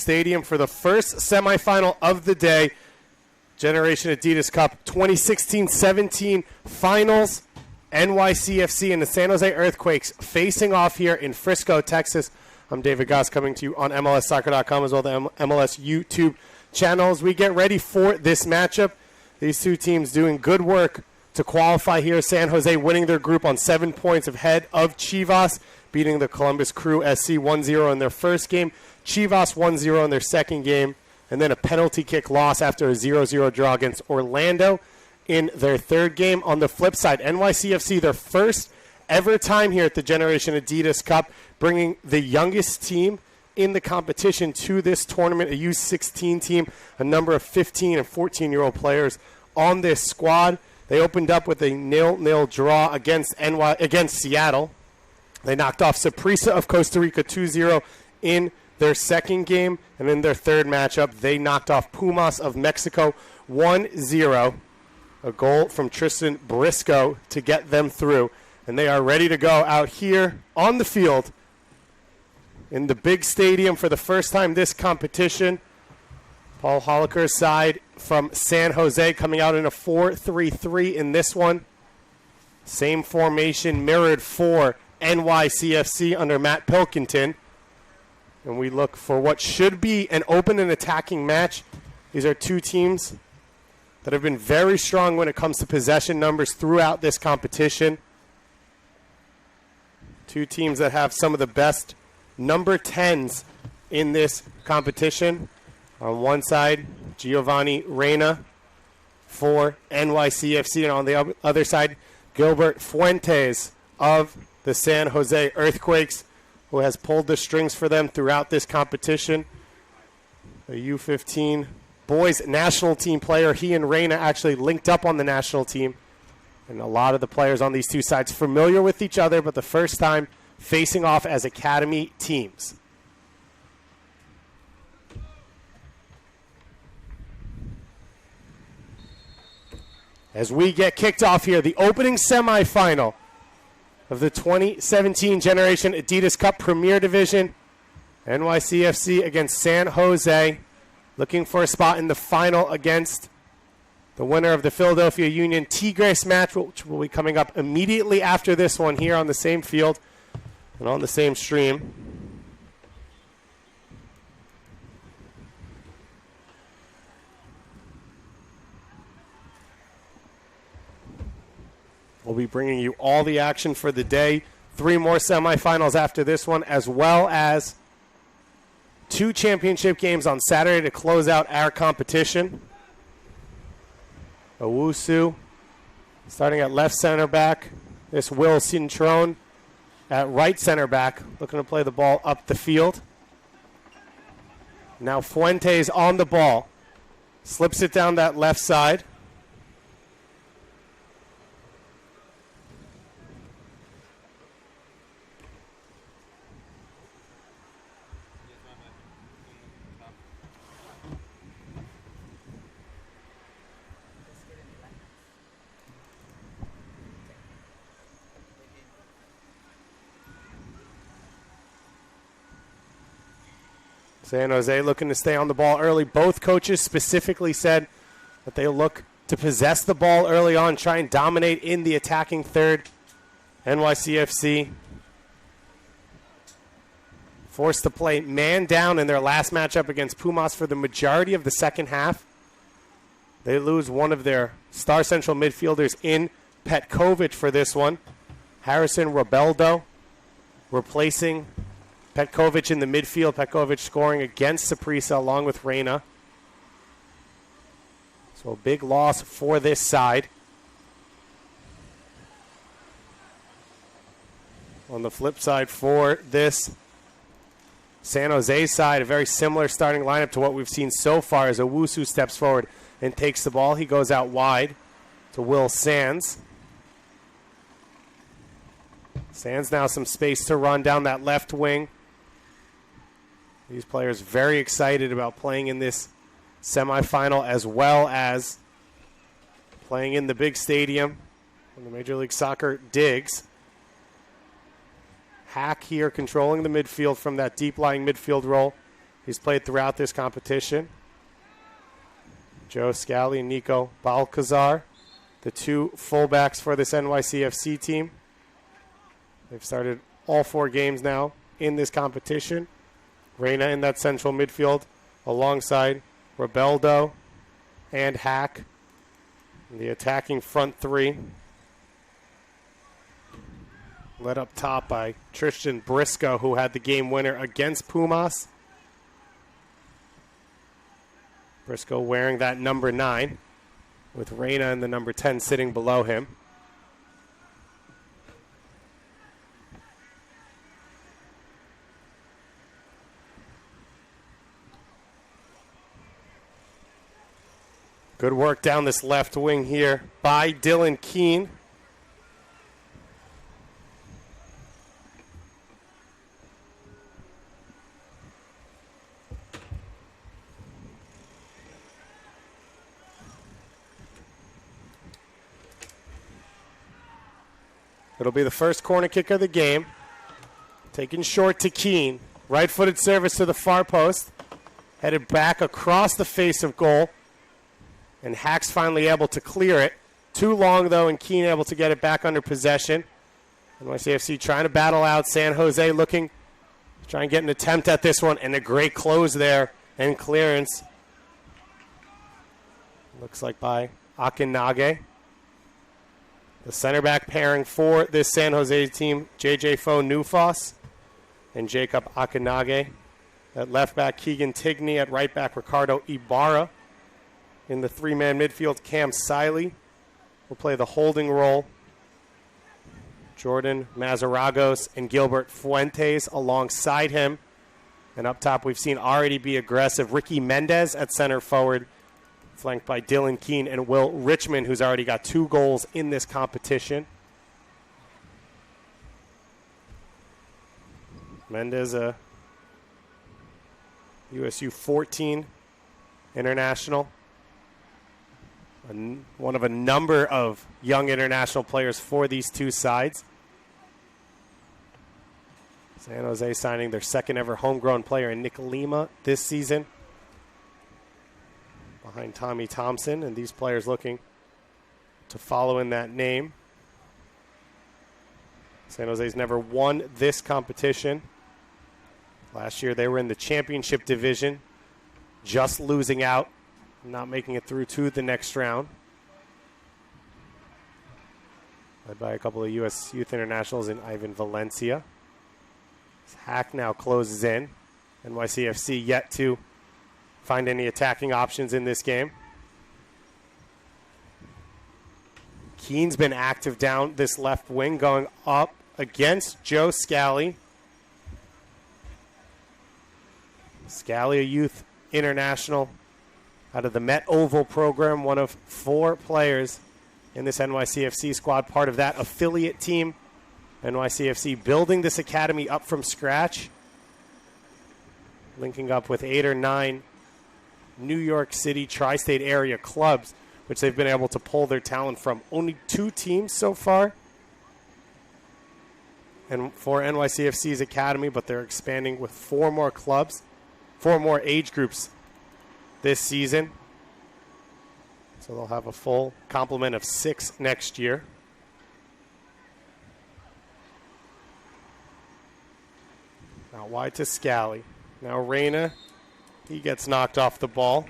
Stadium for the first semifinal of the day. Generation Adidas Cup 2016-17 Finals. NYCFC and the San Jose Earthquakes facing off here in Frisco, Texas. I'm David Goss coming to you on MLSsoccer.com as well as the MLS YouTube channels. We get ready for this matchup. These two teams doing good work to qualify here. San Jose winning their group on 7 points ahead of Chivas, beating the Columbus Crew SC 1-0 in their first game. Chivas 1-0 in their second game, and then a penalty kick loss after a 0-0 draw against Orlando in their third game. On the flip side, NYCFC, their first ever time here at the Generation Adidas Cup, bringing the youngest team in the competition to this tournament, a U16 team, a number of 15 and 14-year-old players on this squad. They opened up with a 0-0 draw against Seattle. They knocked off Saprissa of Costa Rica 2-0 in their second game, and in their third matchup, they knocked off Pumas of Mexico 1-0. A goal from Tristan Briscoe to get them through. And they are ready to go out here on the field in the big stadium for the first time this competition. Paul Holliker's side from San Jose coming out in a 4-3-3 in this one. Same formation mirrored for NYCFC under Matt Pilkington. And we look for what should be an open and attacking match. These are two teams that have been very strong when it comes to possession numbers throughout this competition. Two teams that have some of the best number 10s in this competition. On one side, Giovanni Reyna for NYCFC, and on the other side, Gilbert Fuentes of the San Jose Earthquakes, who has pulled the strings for them throughout this competition. A U15 boys national team player. He and Reyna actually linked up on the national team. And a lot of the players on these two sides familiar with each other, but the first time facing off as academy teams. As we get kicked off here, the opening semifinal of the 2017 Generation Adidas Cup Premier Division. NYCFC against San Jose, looking for a spot in the final against the winner of the Philadelphia Union Tigres match, which will be coming up immediately after this one here on the same field and on the same stream. We'll be bringing you all the action for the day. 3 more semifinals after this one, as well as 2 championship games on Saturday to close out our competition. Owusu starting at left center back. This Will Cintrone at right center back, looking to play the ball up the field. Now Fuentes on the ball. Slips it down that left side. San Jose looking to stay on the ball early. Both coaches specifically said that they look to possess the ball early on, try and dominate in the attacking third. NYCFC forced to play man down in their last matchup against Pumas for the majority of the second half. They lose one of their star central midfielders in Petkovic for this one. Harrison Rebeldo replacing Petkovic in the midfield. Petkovic scoring against Saprissa along with Reyna. So a big loss for this side. On the flip side for this San Jose side, a very similar starting lineup to what we've seen so far as Owusu steps forward and takes the ball. He goes out wide to Will Sands. Sands now some space to run down that left wing. These players very excited about playing in this semifinal as well as playing in the big stadium when the Major League Soccer digs. Hack here controlling the midfield from that deep-lying midfield role. He's played throughout this competition. Joe Scally and Nico Balcazar, the two fullbacks for this NYCFC team. They've started all 4 games now in this competition. Reyna in that central midfield alongside Rebeldo and Hack. The attacking front 3. Led up top by Tristan Briscoe, who had the game winner against Pumas. Briscoe wearing that number 9, with Reyna and the number 10 sitting below him. Good work down this left wing here by Dylan Keene. It'll be the first corner kick of the game. Taken short to Keene. Right-footed service to the far post. Headed back across the face of goal. And Hack's finally able to clear it. Too long, though, and Keene able to get it back under possession. NYCFC trying to battle out. San Jose looking to try and get an attempt at this one. And a great close there and clearance. Looks like by Akinage. The center back pairing for this San Jose team, JJ Foe Nufos and Jacob Akinage. At left back, Keegan Tigney. At right back, Ricardo Ibarra. In the 3-man midfield, Cam Siley will play the holding role. Jordan Mazaragos and Gilbert Fuentes alongside him. And up top, we've seen already be aggressive Ricky Mendez at center forward, flanked by Dylan Keene and Will Richmond, who's already got 2 goals in this competition. Mendez, a USU 14 international. One of a number of young international players for these two sides. San Jose signing their second ever homegrown player in Nick Lima this season, behind Tommy Thompson, and these players looking to follow in that name. San Jose's never won this competition. Last year they were in the championship division, just losing out, not making it through to the next round. Led by a couple of U.S. youth internationals in Ivan Valencia. Hack now closes in. NYCFC yet to find any attacking options in this game. Keene's been active down this left wing, going up against Joe Scally. Scally, a youth international out of the Met Oval program, one of 4 players in this NYCFC squad, part of that affiliate team. NYCFC building this academy up from scratch, linking up with 8 or 9 New York City tri-state area clubs, which they've been able to pull their talent from. Only 2 teams so far and for NYCFC's academy, but they're expanding with 4 more clubs, 4 more age groups this season. So they'll have a full complement of 6 next year. Now wide to Scally. Now Reyna, he gets knocked off the ball.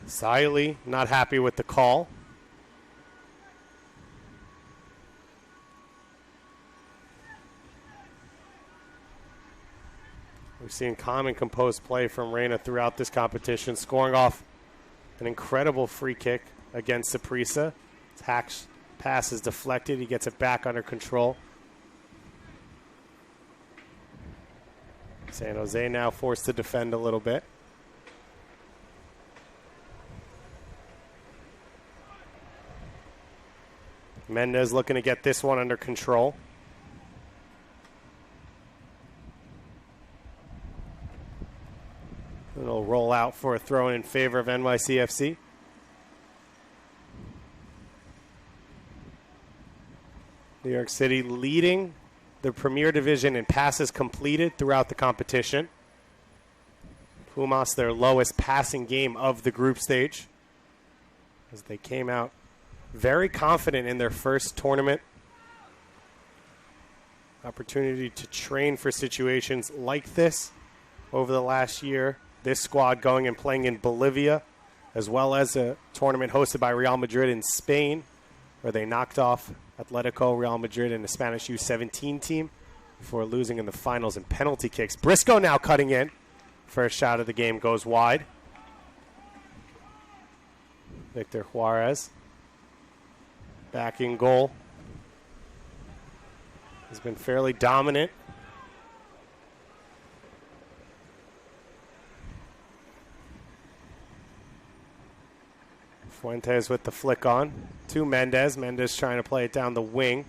Siley not happy with the call. We've seen calm and composed play from Reyna throughout this competition, scoring off an incredible free kick against Saprissa. Hack's pass is deflected. He gets it back under control. San Jose now forced to defend a little bit. Mendez looking to get this one under control. It'll roll out for a throw in favor of NYCFC. New York City leading the Premier Division in passes completed throughout the competition. Pumas, their lowest passing game of the group stage, as they came out very confident in their first tournament. Opportunity to train for situations like this over the last year. This squad going and playing in Bolivia, as well as a tournament hosted by Real Madrid in Spain, where they knocked off Atletico Real Madrid and the Spanish U17 team before losing in the finals in penalty kicks. Briscoe now cutting in. First shot of the game goes wide. Victor Juarez back in goal. Has been fairly dominant. Fuentes with the flick on to Mendez. Mendez trying to play it down the wing.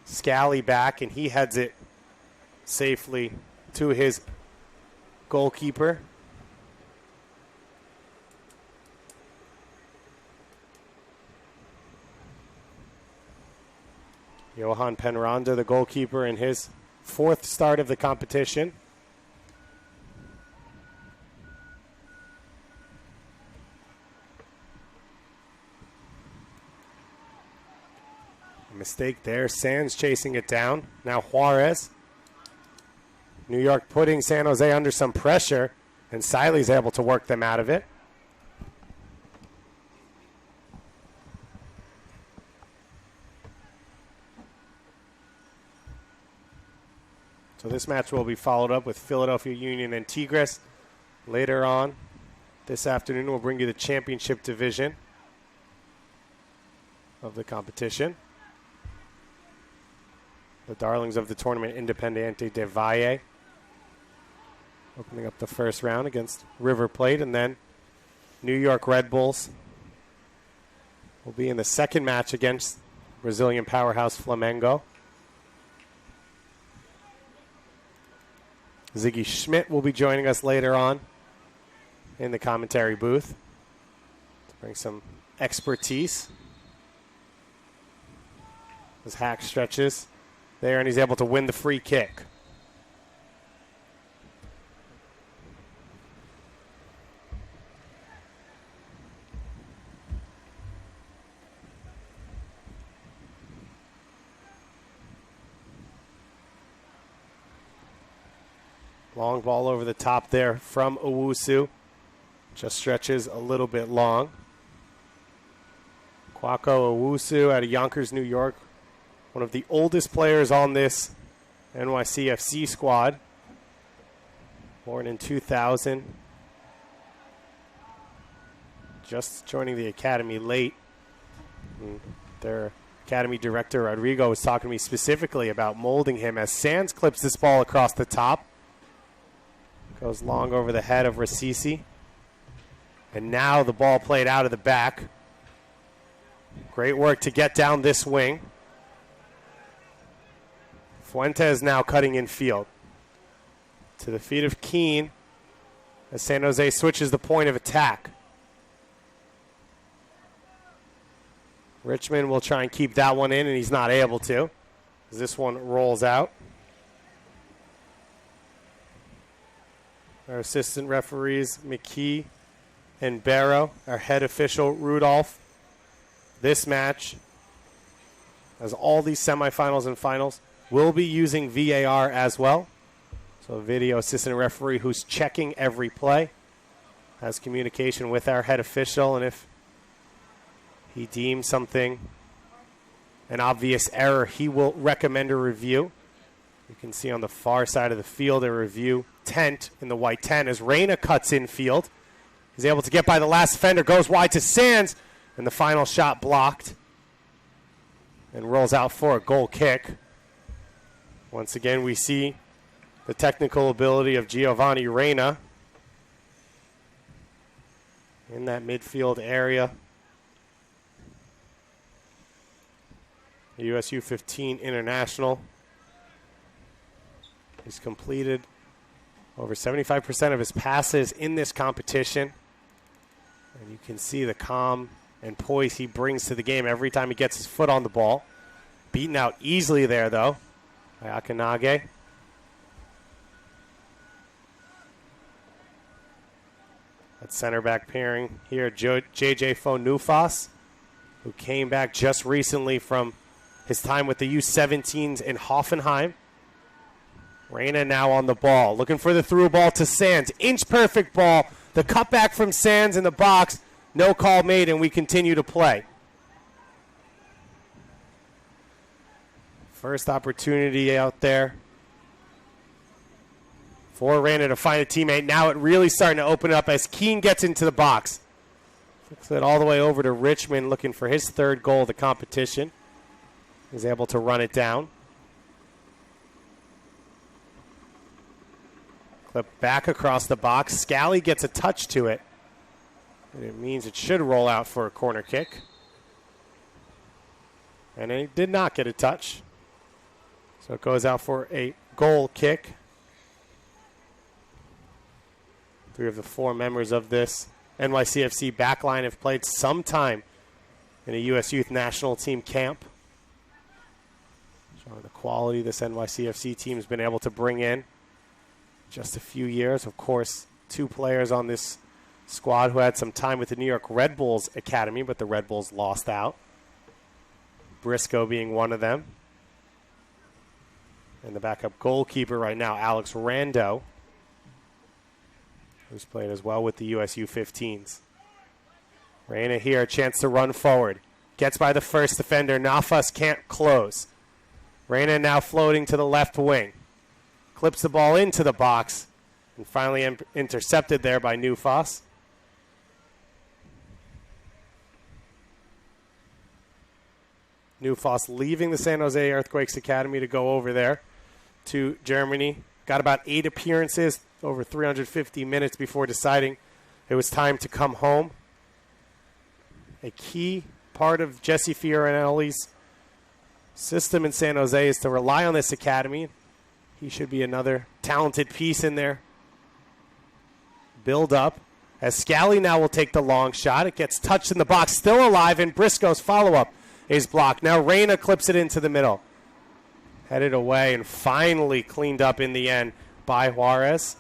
Scally back, and he heads it safely to his goalkeeper. Johan Penranda, the goalkeeper, in his fourth start of the competition. A mistake there. Sands chasing it down. Now Juarez. New York putting San Jose under some pressure, and Siley's able to work them out of it. So this match will be followed up with Philadelphia Union and Tigres. Later on this afternoon, we'll bring you the championship division of the competition. The darlings of the tournament, Independiente de Valle, opening up the first round against River Plate, and then New York Red Bulls will be in the second match against Brazilian powerhouse Flamengo. Ziggy Schmidt will be joining us later on in the commentary booth to bring some expertise. His hack stretches there, and he's able to win the free kick. Long ball over the top there from Owusu. Just stretches a little bit long. Kwaku Owusu out of Yonkers, New York. One of the oldest players on this NYCFC squad. Born in 2000. Just joining the academy late. And their academy director, Rodrigo, was talking to me specifically about molding him as Sands clips this ball across the top. Goes long over the head of Rasisi. And now the ball played out of the back. Great work to get down this wing. Fuentes now cutting in field. To the feet of Keane as San Jose switches the point of attack. Richmond will try and keep that one in, and he's not able to, as this one rolls out. Our assistant referees, McKee and Barrow. Our head official, Rudolph. This match, as all these semifinals and finals, will be using VAR as well. So a video assistant referee who's checking every play, has communication with our head official, and if he deems something an obvious error, he will recommend a review. You can see on the far side of the field a review tent in the white tent as Reyna cuts in field. He's able to get by the last defender, goes wide to Sands, and the final shot blocked and rolls out for a goal kick. Once again, we see the technical ability of Giovanni Reyna in that midfield area. The USU 15 international. He's completed over 75% of his passes in this competition. And you can see the calm and poise he brings to the game every time he gets his foot on the ball. Beaten out easily there, though, by Akinage. That center back pairing here, JJ Fonufas, who came back just recently from his time with the U17s in Hoffenheim. Reyna now on the ball, looking for the through ball to Sands. Inch perfect ball. The cutback from Sands in the box. No call made, and we continue to play. First opportunity out there for Reyna to find a teammate. Now it really starting to open up as Keene gets into the box. Flicks it all the way over to Richmond, looking for his third goal of the competition. He's able to run it down. Clip back across the box. Scally gets a touch to it. And it means it should roll out for a corner kick. And it did not get a touch. So it goes out for a goal kick. 3 of the 4 members of this NYCFC backline have played some time in a U.S. Youth National Team camp. Showing the quality this NYCFC team has been able to bring in just a few years. Of course, 2 players on this squad who had some time with the New York Red Bulls Academy, but the Red Bulls lost out. Briscoe being one of them. And the backup goalkeeper right now, Alex Rando, who's played as well with the USU 15s. Reyna here, a chance to run forward. Gets by the first defender. Nafas can't close. Reyna now floating to the left wing. Clips the ball into the box. And finally intercepted there by Nufas. Nufas leaving the San Jose Earthquakes Academy to go over there to Germany. Got about 8 appearances, over 350 minutes before deciding it was time to come home. A key part of Jesse Fiorinelli's system in San Jose is to rely on this academy. He should be another talented piece in there. Build up. As Scally now will take the long shot. It gets touched in the box, still alive, and Briscoe's follow-up is blocked. Now Reyna clips it into the middle. Headed away and finally cleaned up in the end by Juarez.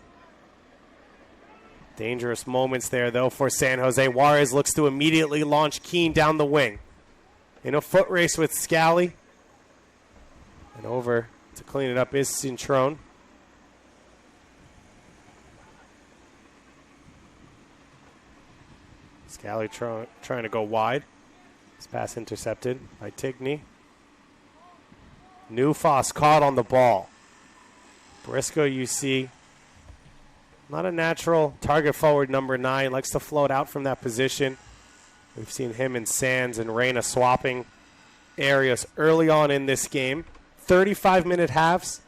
Dangerous moments there, though, for San Jose. Juarez looks to immediately launch Keene down the wing. In a foot race with Scally. And over to clean it up is Cintrone. Scally trying to go wide. This pass intercepted by Tigney. Nufas caught on the ball. Briscoe, you see, not a natural target forward number 9. Likes to float out from that position. We've seen him and Sands and Reyna swapping areas early on in this game. 35-minute halves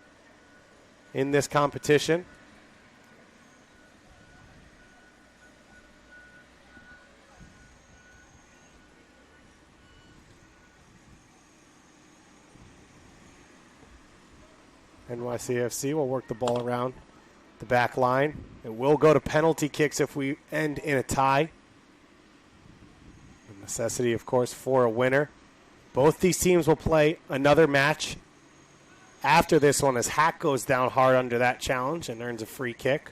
in this competition. NYCFC will work the ball around the back line. It will go to penalty kicks if we end in a tie. The necessity, of course, for a winner. Both these teams will play another match after this one as Hack goes down hard under that challenge and earns a free kick.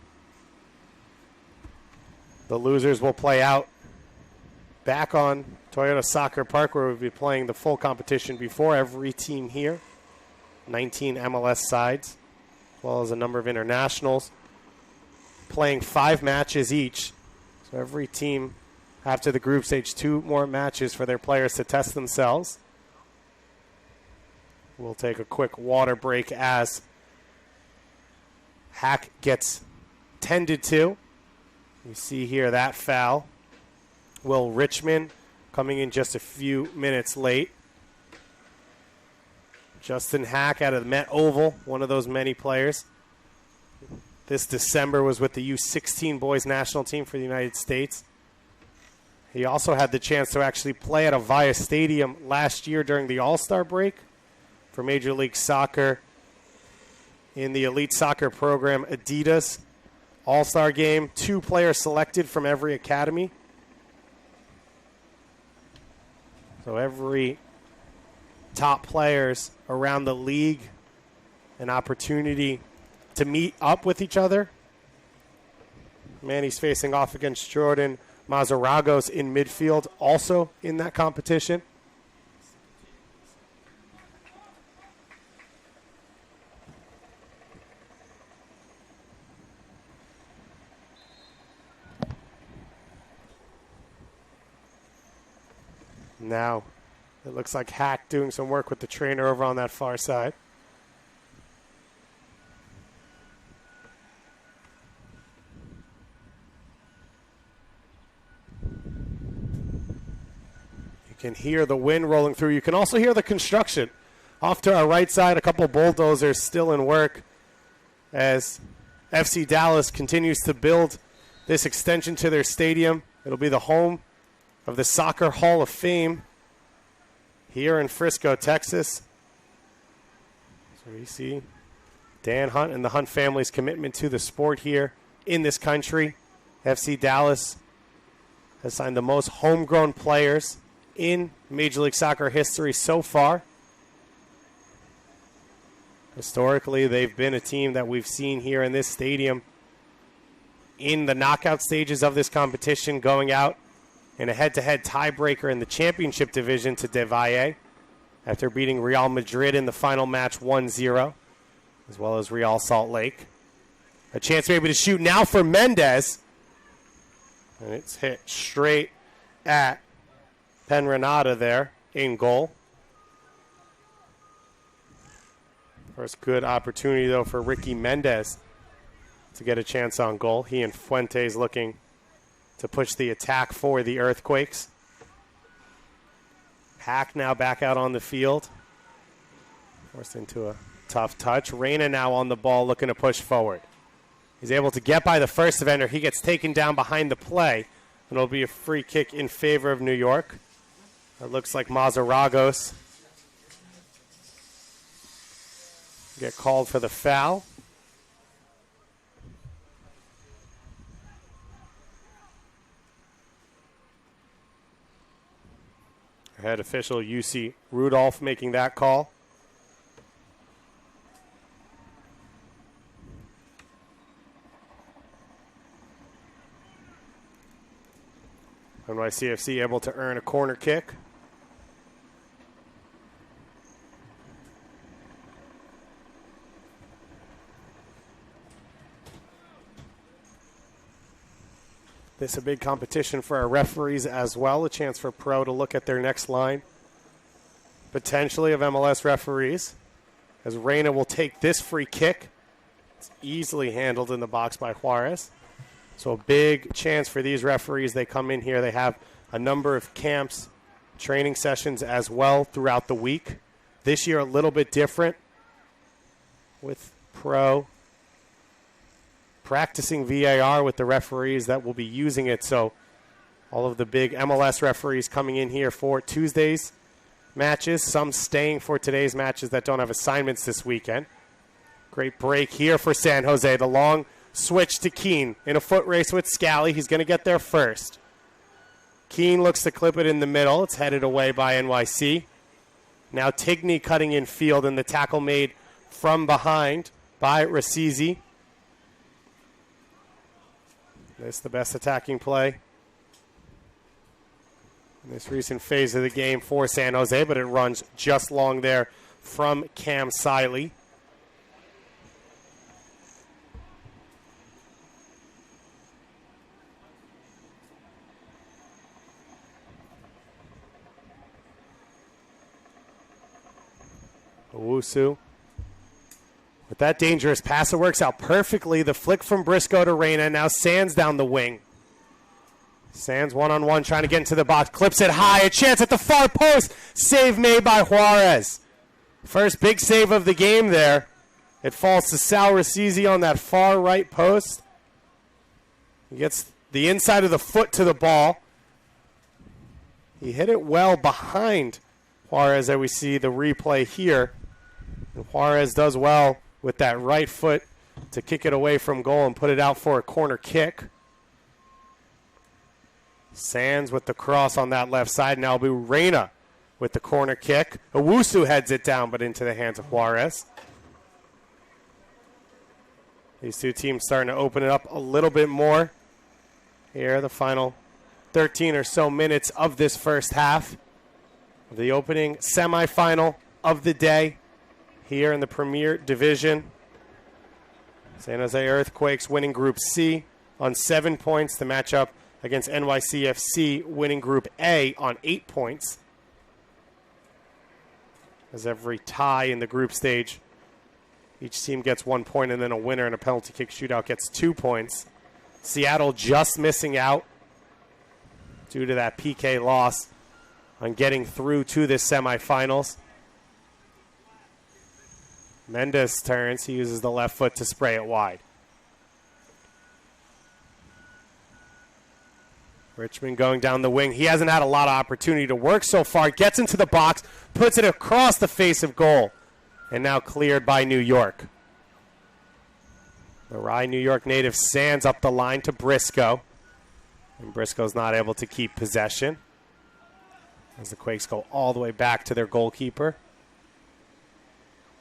The losers will play out back on Toyota Soccer Park, where we'll be playing the full competition before every team here. 19 MLS sides, as well as a number of internationals, playing 5 matches each. So every team, after the group stage, 2 more matches for their players to test themselves. We'll take a quick water break as Hack gets tended to. You see here that foul. Will Richmond coming in just a few minutes late. Justin Hack out of the Met Oval, one of those many players. This December was with the U16 boys national team for the United States. He also had the chance to actually play at Avaya Stadium last year during the All-Star break for Major League Soccer in the Elite Soccer program, Adidas. All-Star game, 2 players selected from every academy. So every top players around the league an opportunity to meet up with each other. Man he's facing off against Jordan Mazaragos in midfield, also in that competition. Now, it looks like Hack doing some work with the trainer over on that far side. You can hear the wind rolling through. You can also hear the construction. Off to our right side, a couple bulldozers still in work as FC Dallas continues to build this extension to their stadium. It'll be the home of the Soccer Hall of Fame here in Frisco, Texas. So we see Dan Hunt and the Hunt family's commitment to the sport here in this country. FC Dallas has signed the most homegrown players in Major League Soccer history so far. Historically, they've been a team that we've seen here in this stadium in the knockout stages of this competition, going out in a head-to-head tiebreaker in the championship division to De Valle after beating Real Madrid in the final match 1-0, as well as Real Salt Lake. A chance maybe to shoot now for Mendez. And it's hit straight at Penrenata there in goal. First good opportunity, though, for Ricky Mendez to get a chance on goal. He and Fuentes looking to push the attack for the Earthquakes. Hack now back out on the field. Forced into a tough touch. Reyna now on the ball looking to push forward. He's able to get by the first defender. He gets taken down behind the play. And it'll be a free kick in favor of New York. It looks like Mazaragos get called for the foul. Head official UC Rudolph making that call. NYCFC able to earn a corner kick. This is a big competition for our referees as well. A chance for Pro to look at their next line, potentially, of MLS referees, as Reyna will take this free kick. It's easily handled in the box by Juarez. So a big chance for these referees. They come in here. They have a number of camps, training sessions as well throughout the week. This year a little bit different with Pro practicing VAR with the referees that will be using it. So all of the big MLS referees coming in here for Tuesday's matches, some staying for today's matches that don't have assignments this weekend. Great break here for San Jose. The long switch to Keane in a foot race with Scally. He's going to get there first. Keane looks to clip it in the middle. It's headed away by NYC. Now Tigney cutting in field, and the tackle made from behind by Rasizi. This is the best attacking play in this recent phase of the game for San Jose, but it runs just long there from Cam Siley. Owusu with that dangerous pass. It works out perfectly. The flick from Briscoe to Reyna. Now Sands down the wing. Sands one-on-one trying to get into the box. Clips it high. A chance at the far post. Save made by Juarez. First big save of the game there. It falls to Sal Rasizi on that far right post. He gets the inside of the foot to the ball. He hit it well behind Juarez, as we see the replay here. And Juarez does well with that right foot to kick it away from goal and put it out for a corner kick. Sands with the cross on that left side. Now it'll be Reyna with the corner kick. Owusu heads it down, but into the hands of Juarez. These two teams starting to open it up a little bit more here, the final 13 or so minutes of this first half. The opening semifinal of the day here in the Premier Division. San Jose Earthquakes winning Group C on 7 points. The matchup against NYCFC winning Group A on 8 points. As every tie in the group stage, each team gets 1 point, and then a winner in a penalty kick shootout gets 2 points. Seattle just missing out due to that PK loss on getting through to this semifinals. Mendes turns. He uses the left foot to spray it wide. Richmond going down the wing. He hasn't had a lot of opportunity to work so far. Gets into the box, puts it across the face of goal, and now cleared by New York. The Rye, New York native Sands up the line to Briscoe. And Briscoe's not able to keep possession as the Quakes go all the way back to their goalkeeper.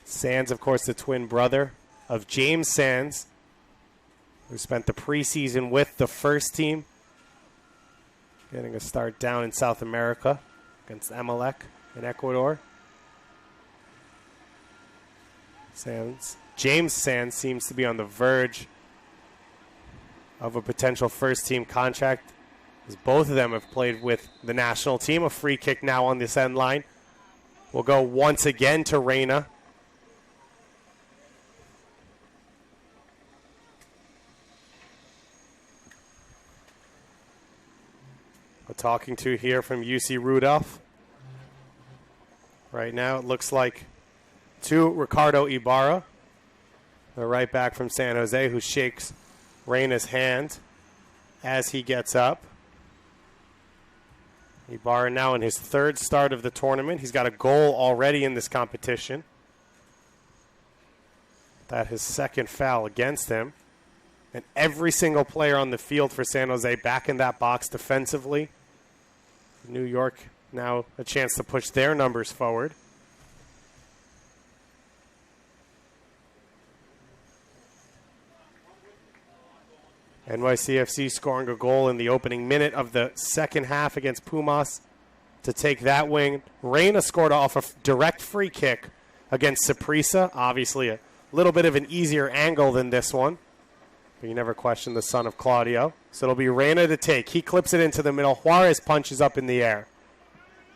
Sands, of course, the twin brother of James Sands, who spent the preseason with the first team, getting a start down in South America against Emelec in Ecuador. James Sands seems to be on the verge of a potential first-team contract, as both of them have played with the national team. A free kick now on this end line will go once again to Reyna. We're talking to here from UC Rudolph. Right now it looks like to Ricardo Ibarra, the right back from San Jose, who shakes Reyna's hand as he gets up. Ibarra now in his third start of the tournament. He's got a goal already in this competition. That his second foul against him. And every single player on the field for San Jose back in that box defensively. New York now a chance to push their numbers forward. NYCFC scoring a goal in the opening minute of the second half against Pumas to take that wing. Reyna scored off a direct free kick against Saprissa. Obviously a little bit of an easier angle than this one, but you never question the son of Claudio. So it'll be Reyna to take. He clips it into the middle. Juarez punches up in the air.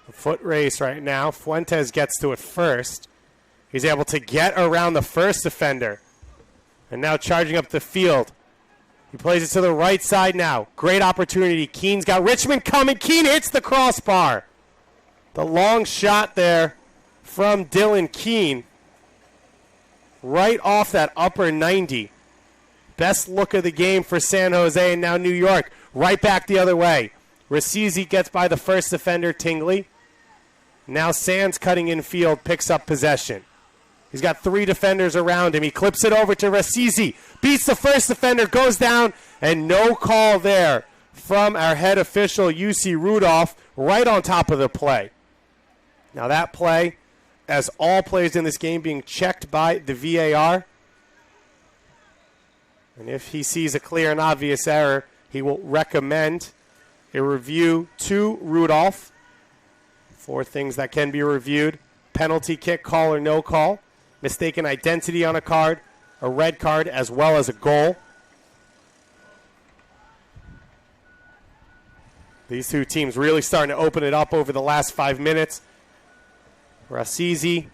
A foot race right now. Fuentes gets to it first. He's able to get around the first defender. And now charging up the field. He plays it to the right side now. Great opportunity. Keene's got Richmond coming. Keene hits the crossbar. The long shot there from Dylan Keene. Right off that upper 90. Best look of the game for San Jose, and now New York right back the other way. Rasizi gets by the first defender, Tingley. Now Sands cutting in field, picks up possession. He's got 3 defenders around him. He clips it over to Rasizi. Beats the first defender, goes down, and no call there from our head official, UC Rudolph, right on top of the play. Now that play, as all plays in this game, being checked by the VAR. And if he sees a clear and obvious error, he will recommend a review to Rudolph. 4 things that can be reviewed: penalty kick, call or no call, mistaken identity on a card, a red card, as well as a goal. These two teams really starting to open it up over the last 5 minutes. Rasizi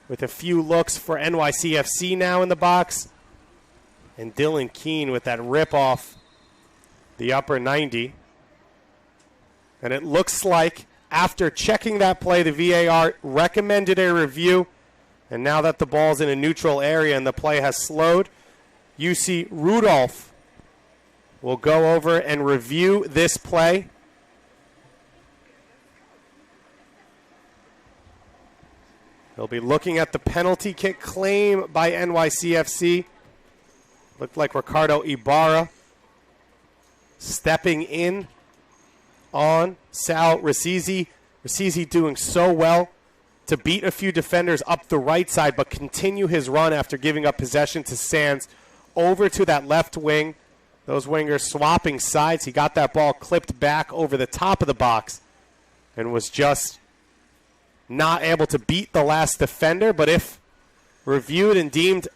with a few looks for NYCFC now in the box. And Dylan Keene with that rip off the upper 90. And it looks like after checking that play, the VAR recommended a review. And now that the ball's in a neutral area and the play has slowed, UC Rudolph will go over and review this play. They'll be looking at the penalty kick claim by NYCFC. Looked like Ricardo Ibarra stepping in on Sal Rasizi. Rasizi doing so well to beat a few defenders up the right side, but continue his run after giving up possession to Sands over to that left wing. Those wingers swapping sides. He got that ball clipped back over the top of the box and was just not able to beat the last defender. But if reviewed and deemed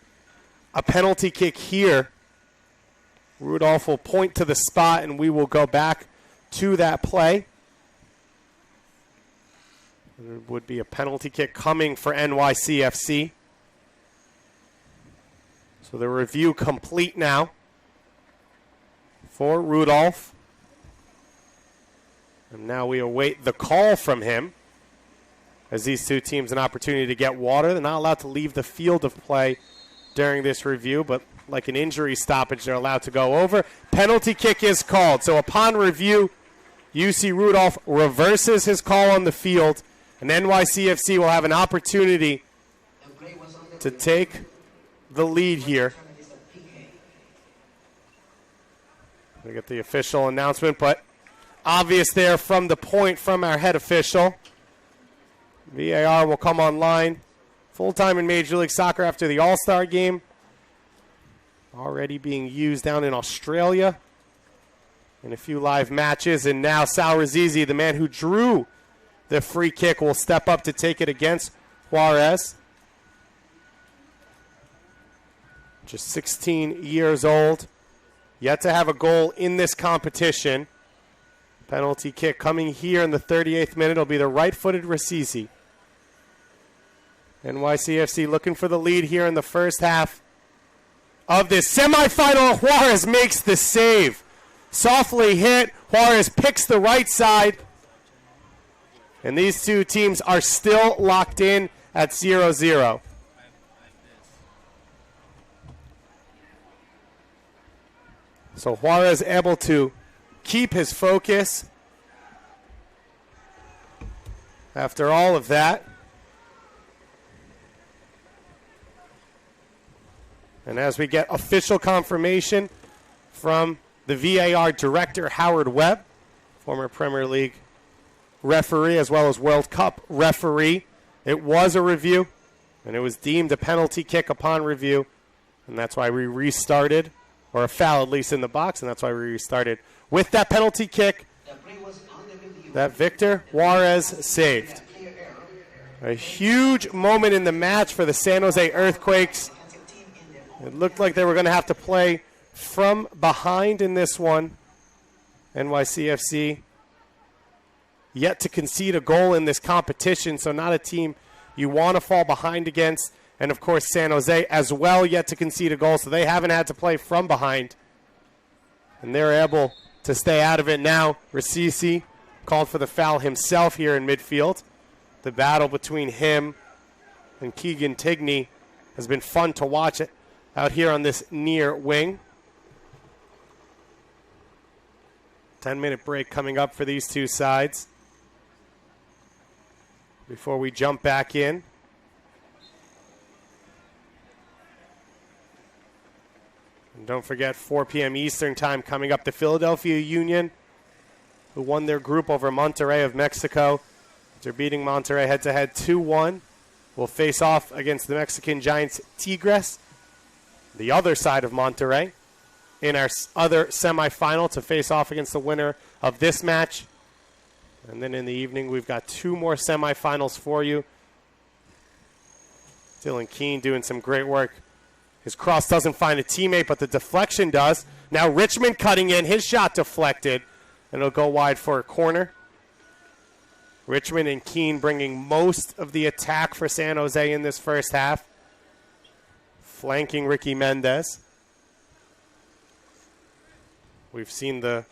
a penalty kick here, Rudolph will point to the spot and we will go back to that play. There would be a penalty kick coming for NYCFC. So the review complete now for Rudolph. And now we await the call from him as these two teams an opportunity to get water. They're not allowed to leave the field of play during this review, but like an injury stoppage, they're allowed to go over. Penalty kick is called. So upon review, UC Rudolph reverses his call on the field, and NYCFC will have an opportunity to take the lead here. We get the official announcement, but obvious there from the point from our head official. VAR will come online full-time in Major League Soccer after the All-Star game. Already being used down in Australia in a few live matches. And now Sal Razizi, the man who drew the free kick, will step up to take it against Juarez. Just 16 years old. Yet to have a goal in this competition. Penalty kick coming here in the 38th minute. It'll be the right-footed Razizi. NYCFC looking for the lead here in the first half of this semifinal. Juarez makes the save. Softly hit. Juarez picks the right side. And these two teams are still locked in at 0-0. So Juarez able to keep his focus after all of that. And as we get official confirmation from the VAR director, Howard Webb, former Premier League referee as well as World Cup referee, it was a review, and it was deemed a penalty kick upon review, and that's why we restarted, or a foul at least in the box, and that's why we restarted with that penalty kick that Victor Juarez saved. A huge moment in the match for the San Jose Earthquakes. It looked like they were going to have to play from behind in this one. NYCFC yet to concede a goal in this competition, so not a team you want to fall behind against. And, of course, San Jose as well yet to concede a goal, so they haven't had to play from behind. And they're able to stay out of it now. Razizi called for the foul himself here in midfield. The battle between him and Keegan Tigney has been fun to watch it out here on this near wing. 10-minute break coming up for these two sides before we jump back in. And don't forget, 4 p.m. Eastern time coming up, the Philadelphia Union, who won their group over Monterrey of Mexico. After beating Monterrey head-to-head 2-1, will face off against the Mexican Giants Tigres, the other side of Monterrey, in our other semifinal to face off against the winner of this match. And then in the evening, we've got 2 more semifinals for you. Dylan Keene doing some great work. His cross doesn't find a teammate, but the deflection does. Now Richmond cutting in, his shot deflected, and it'll go wide for a corner. Richmond and Keene bringing most of the attack for San Jose in this first half, flanking Ricky Mendez. We've seen the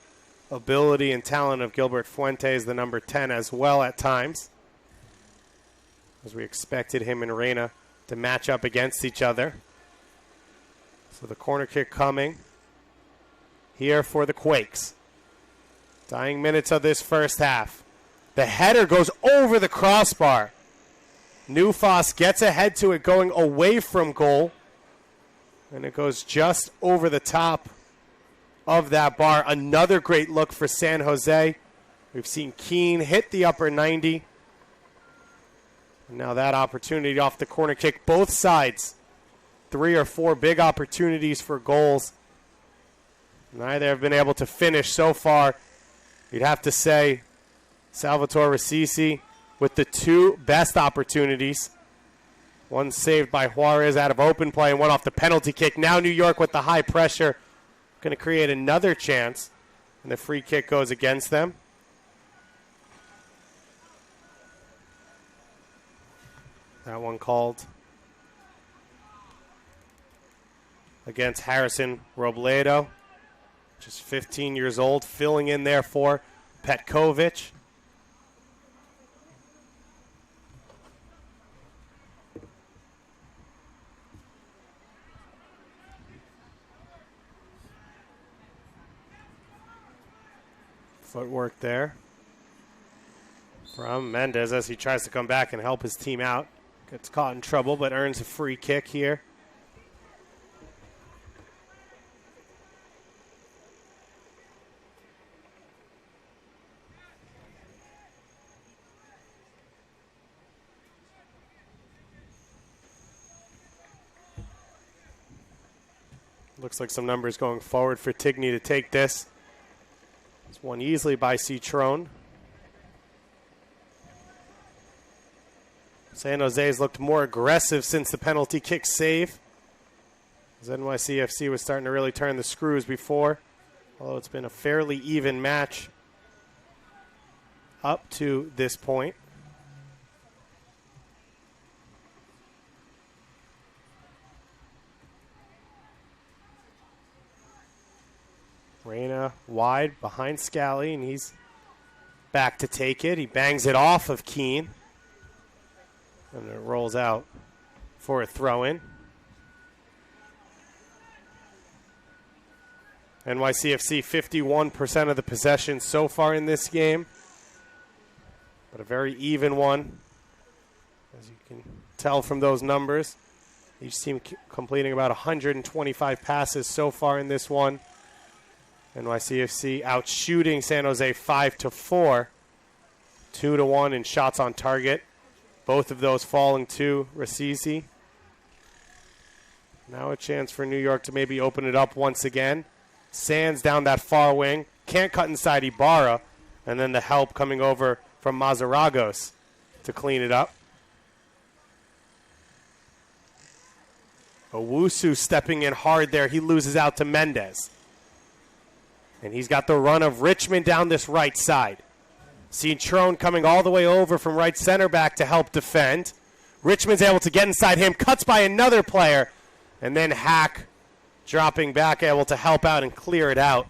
ability and talent of Gilbert Fuentes, the number 10, as well at times, as we expected him and Reyna to match up against each other. So the corner kick coming here for the Quakes. Dying minutes of this first half. The header goes over the crossbar. Newfoss gets ahead to it going away from goal. And it goes just over the top of that bar. Another great look for San Jose. We've seen Keene hit the upper 90. And now that opportunity off the corner kick. Both sides, 3 or 4 big opportunities for goals. Neither have been able to finish so far. You'd have to say Salvatore Ricci with the two best opportunities. One saved by Juarez out of open play and one off the penalty kick. Now New York with the high pressure, going to create another chance, and the free kick goes against them. That one called against Harrison Robledo, just 15 years old, filling in there for Petkovic. Footwork there from Mendez as he tries to come back and help his team out. Gets caught in trouble, but earns a free kick here. Looks like some numbers going forward for Tigny to take this. It's won easily by Citron. San Jose's looked more aggressive since the penalty kick save, as NYCFC was starting to really turn the screws before, although it's been a fairly even match up to this point. Reyna wide behind Scally, and he's back to take it. He bangs it off of Keene. And it rolls out for a throw-in. NYCFC 51% of the possession so far in this game, but a very even one, as you can tell from those numbers. Each team completing about 125 passes so far in this one. NYCFC out shooting San Jose 5-4, 2-1 in shots on target. Both of those falling to Ricci. Now a chance for New York to maybe open it up once again. Sands down that far wing. Can't cut inside Ibarra. And then the help coming over from Mazaragos to clean it up. Owusu stepping in hard there. He loses out to Mendez. And he's got the run of Richmond down this right side. Citron coming all the way over from right center back to help defend. Richmond's able to get inside him, cuts by another player, and then Hack dropping back, able to help out and clear it out.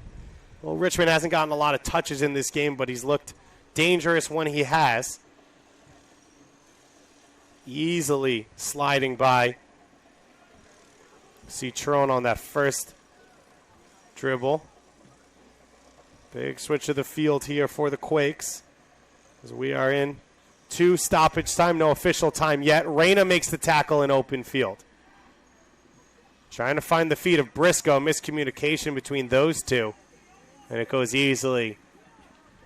Well, Richmond hasn't gotten a lot of touches in this game, but he's looked dangerous when he has. Easily sliding by Citron on that first dribble. Big switch of the field here for the Quakes, as we are in 2 stoppage time, no official time yet. Reyna makes the tackle in open field. Trying to find the feet of Briscoe. Miscommunication between those two. And it goes easily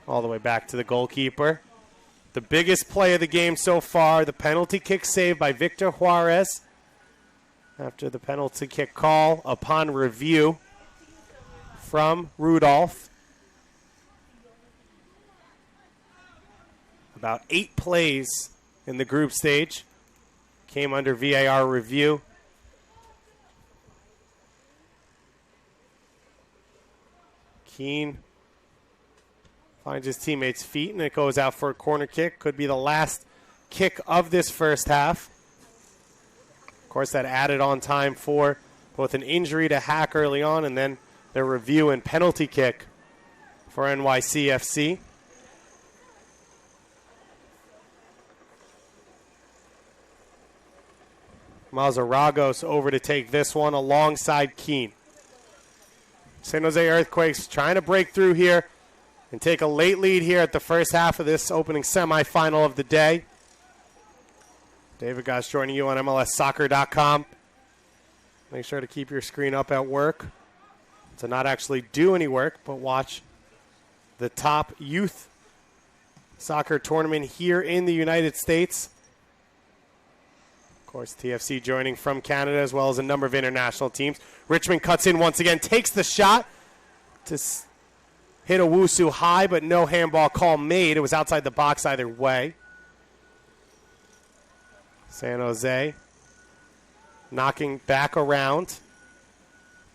all the way back to the goalkeeper. The biggest play of the game so far, the penalty kick save by Victor Juarez. After the penalty kick call upon review from Rudolph. About 8 plays in the group stage came under VAR review. Keene finds his teammate's feet, and it goes out for a corner kick. Could be the last kick of this first half. Of course, that added on time for both an injury to Hack early on and then the review and penalty kick for NYCFC. Mazaragos over to take this one alongside Keene. San Jose Earthquakes trying to break through here and take a late lead here at the first half of this opening semifinal of the day. David Goss joining you on MLSsoccer.com. Make sure to keep your screen up at work to not actually do any work, but watch the top youth soccer tournament here in the United States. Of course, TFC joining from Canada as well as a number of international teams. Richmond cuts in once again, takes the shot, hit Owusu high, but no handball call made. It was outside the box either way. San Jose knocking back around.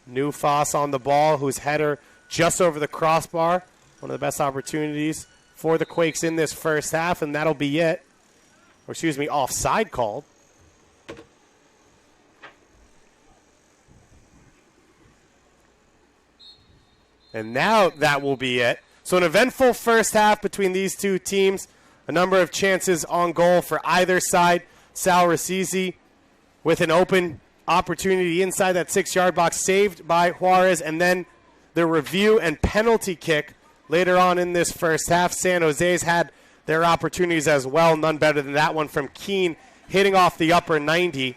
Newfoss on the ball, whose header just over the crossbar. One of the best opportunities for the Quakes in this first half, and that'll be it. Or excuse me, offside called. And now that will be it. So an eventful first half between these two teams. A number of chances on goal for either side. Sal Rasizi with an open opportunity inside that 6-yard box, saved by Juarez, and then the review and penalty kick later on in this first half. San Jose's had their opportunities as well, none better than that one from Keene, hitting off the upper 90.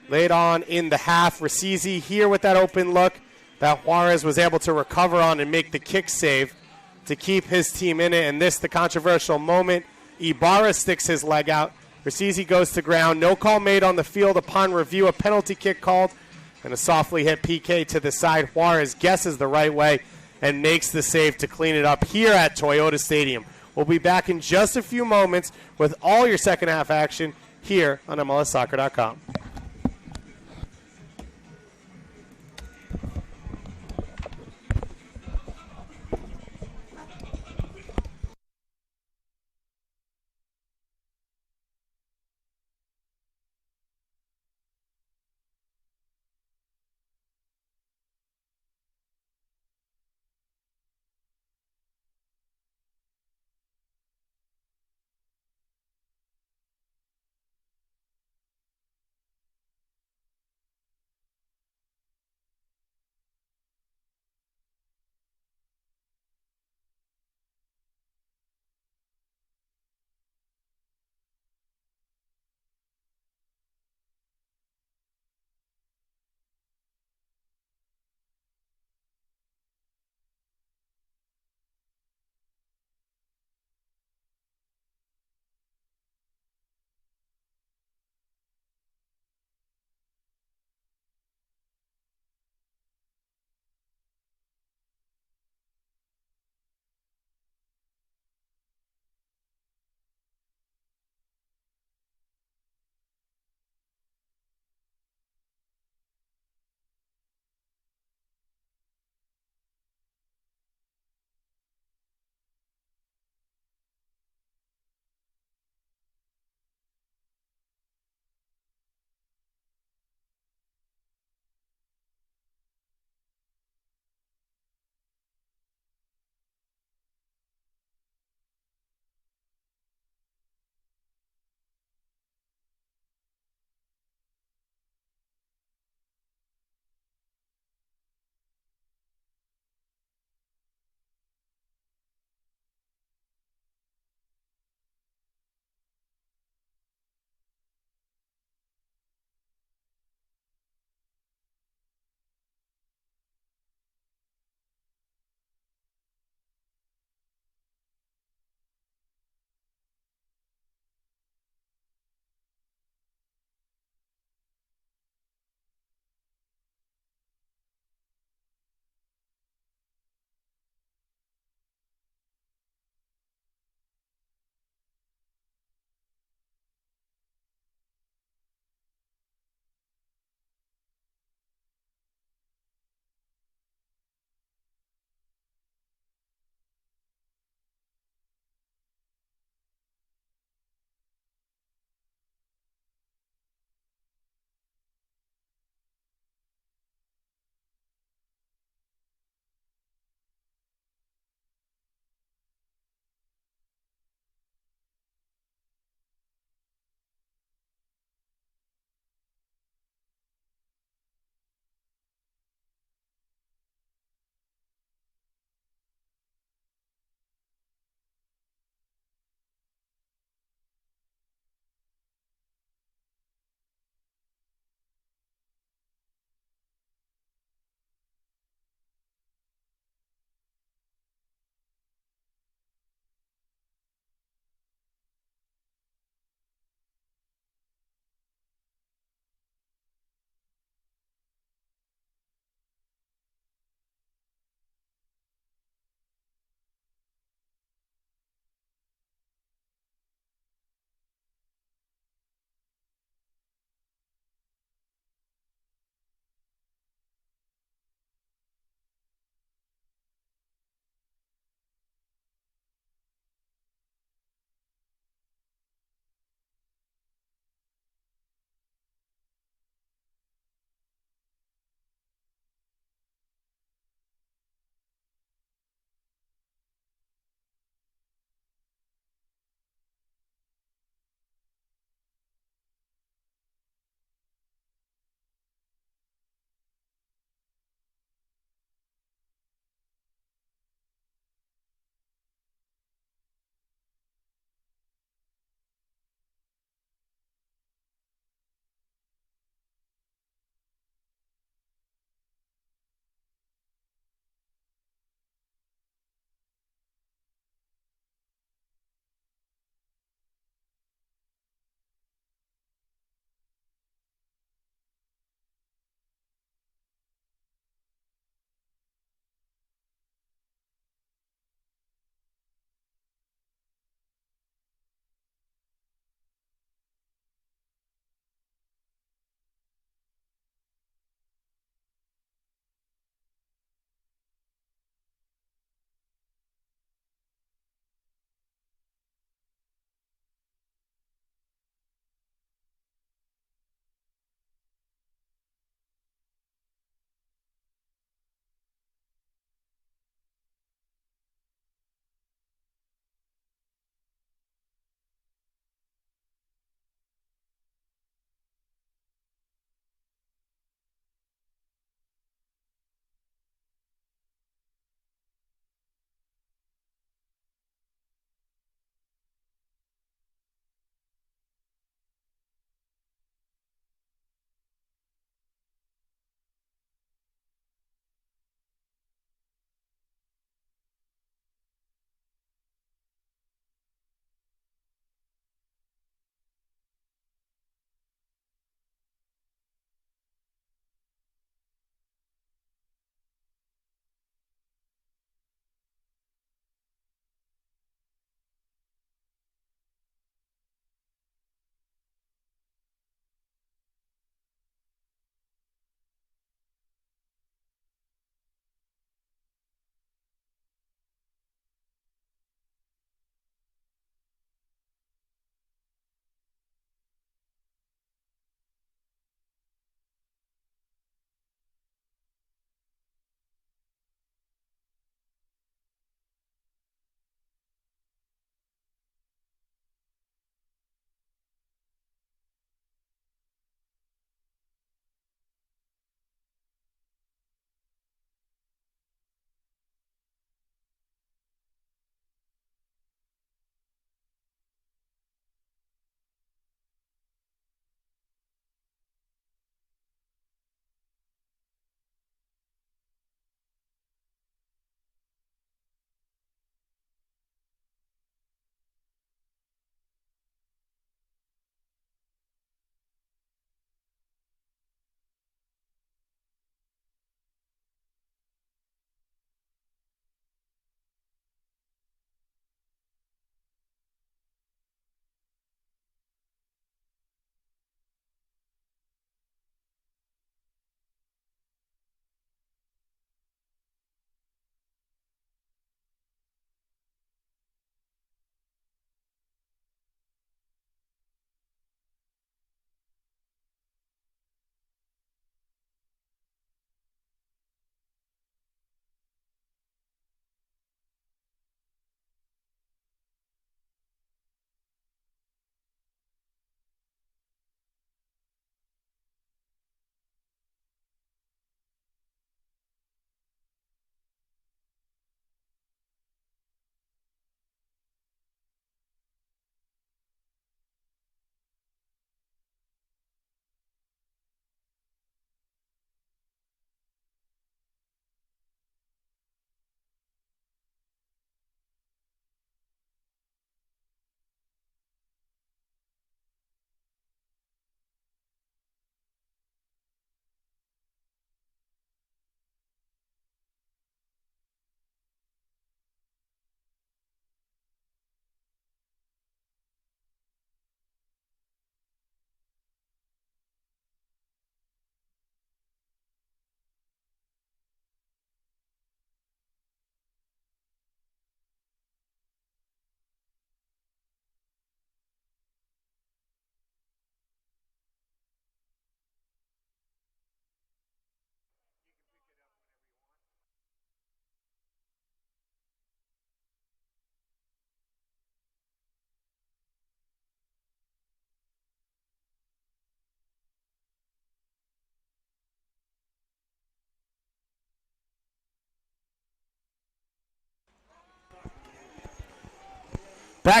Late on in the half, Rasizi here with that open look that Juarez was able to recover on and make the kick save to keep his team in it. And this, the controversial moment, Ibarra sticks his leg out. Rasizi goes to ground. No call made on the field upon review. A penalty kick called and a softly hit PK to the side. Juarez guesses the right way and makes the save to clean it up here at Toyota Stadium. We'll be back in just a few moments with all your second half action here on MLSsoccer.com.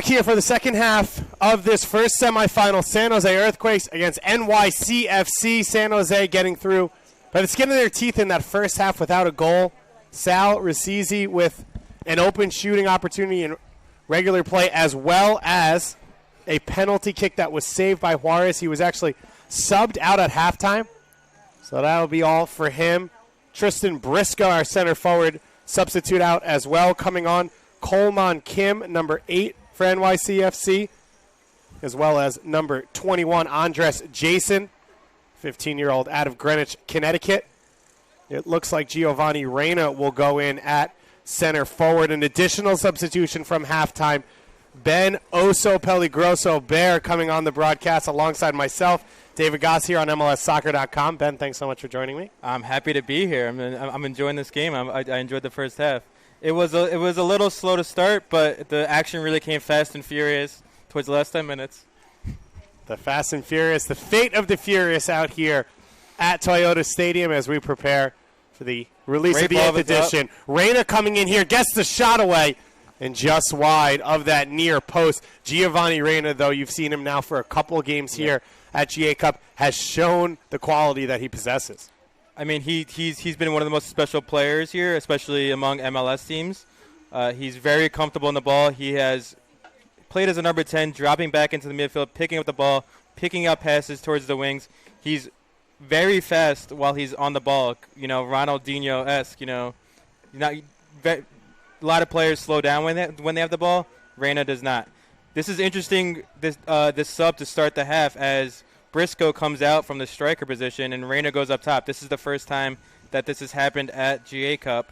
back here for the second half of this first semifinal. San Jose Earthquakes against NYCFC. San Jose getting through by the skin of their teeth in that first half without a goal. Sal Rasizi with an open shooting opportunity in regular play, as well as a penalty kick that was saved by Juarez. He was actually subbed out at halftime, so that'll be all for him. Tristan Briscoe, our center forward, substitute out as well. Coming on, Coleman Kim, number 8 for NYCFC, as well as number 21, Andres Jason, 15-year-old out of Greenwich, Connecticut. It looks like Giovanni Reyna will go in at center forward. An additional substitution from halftime. Ben Oso Peligroso Bear coming on the broadcast alongside myself, David Goss, here on MLSsoccer.com. Ben, thanks so much for joining me. I'm happy to be here. I'm enjoying this game. I enjoyed the first half. It was a little slow to start, but the action really came fast and furious towards the last 10 minutes. The Fast and Furious, the fate of the Furious out here at Toyota Stadium as we prepare for the release of the 8th edition. Reyna coming in here, gets the shot away, and just wide of that near post. Giovanni Reyna, though, you've seen him now for a couple games here at GA Cup, has shown the quality that he possesses. I mean, he's been one of the most special players here, especially among MLS teams. He's very comfortable in the ball. He has played as a number 10, dropping back into the midfield, picking up the ball, picking up passes towards the wings. He's very fast while he's on the ball, Ronaldinho-esque, a lot of players slow down when they have the ball. Reyna does not. This is interesting, this sub to start the half, as Briscoe comes out from the striker position and Reyna goes up top. This is the first time that this has happened at GA Cup.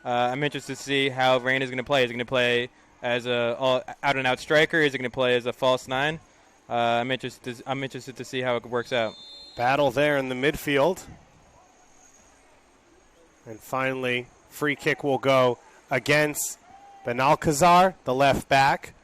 I'm interested to see how Reyna is going to play. Is he going to play as a out-and-out striker? Is he going to play as a false 9? I'm interested to see how it works out. Battle there in the midfield. And finally, free kick will go against Benalcazar, the left back.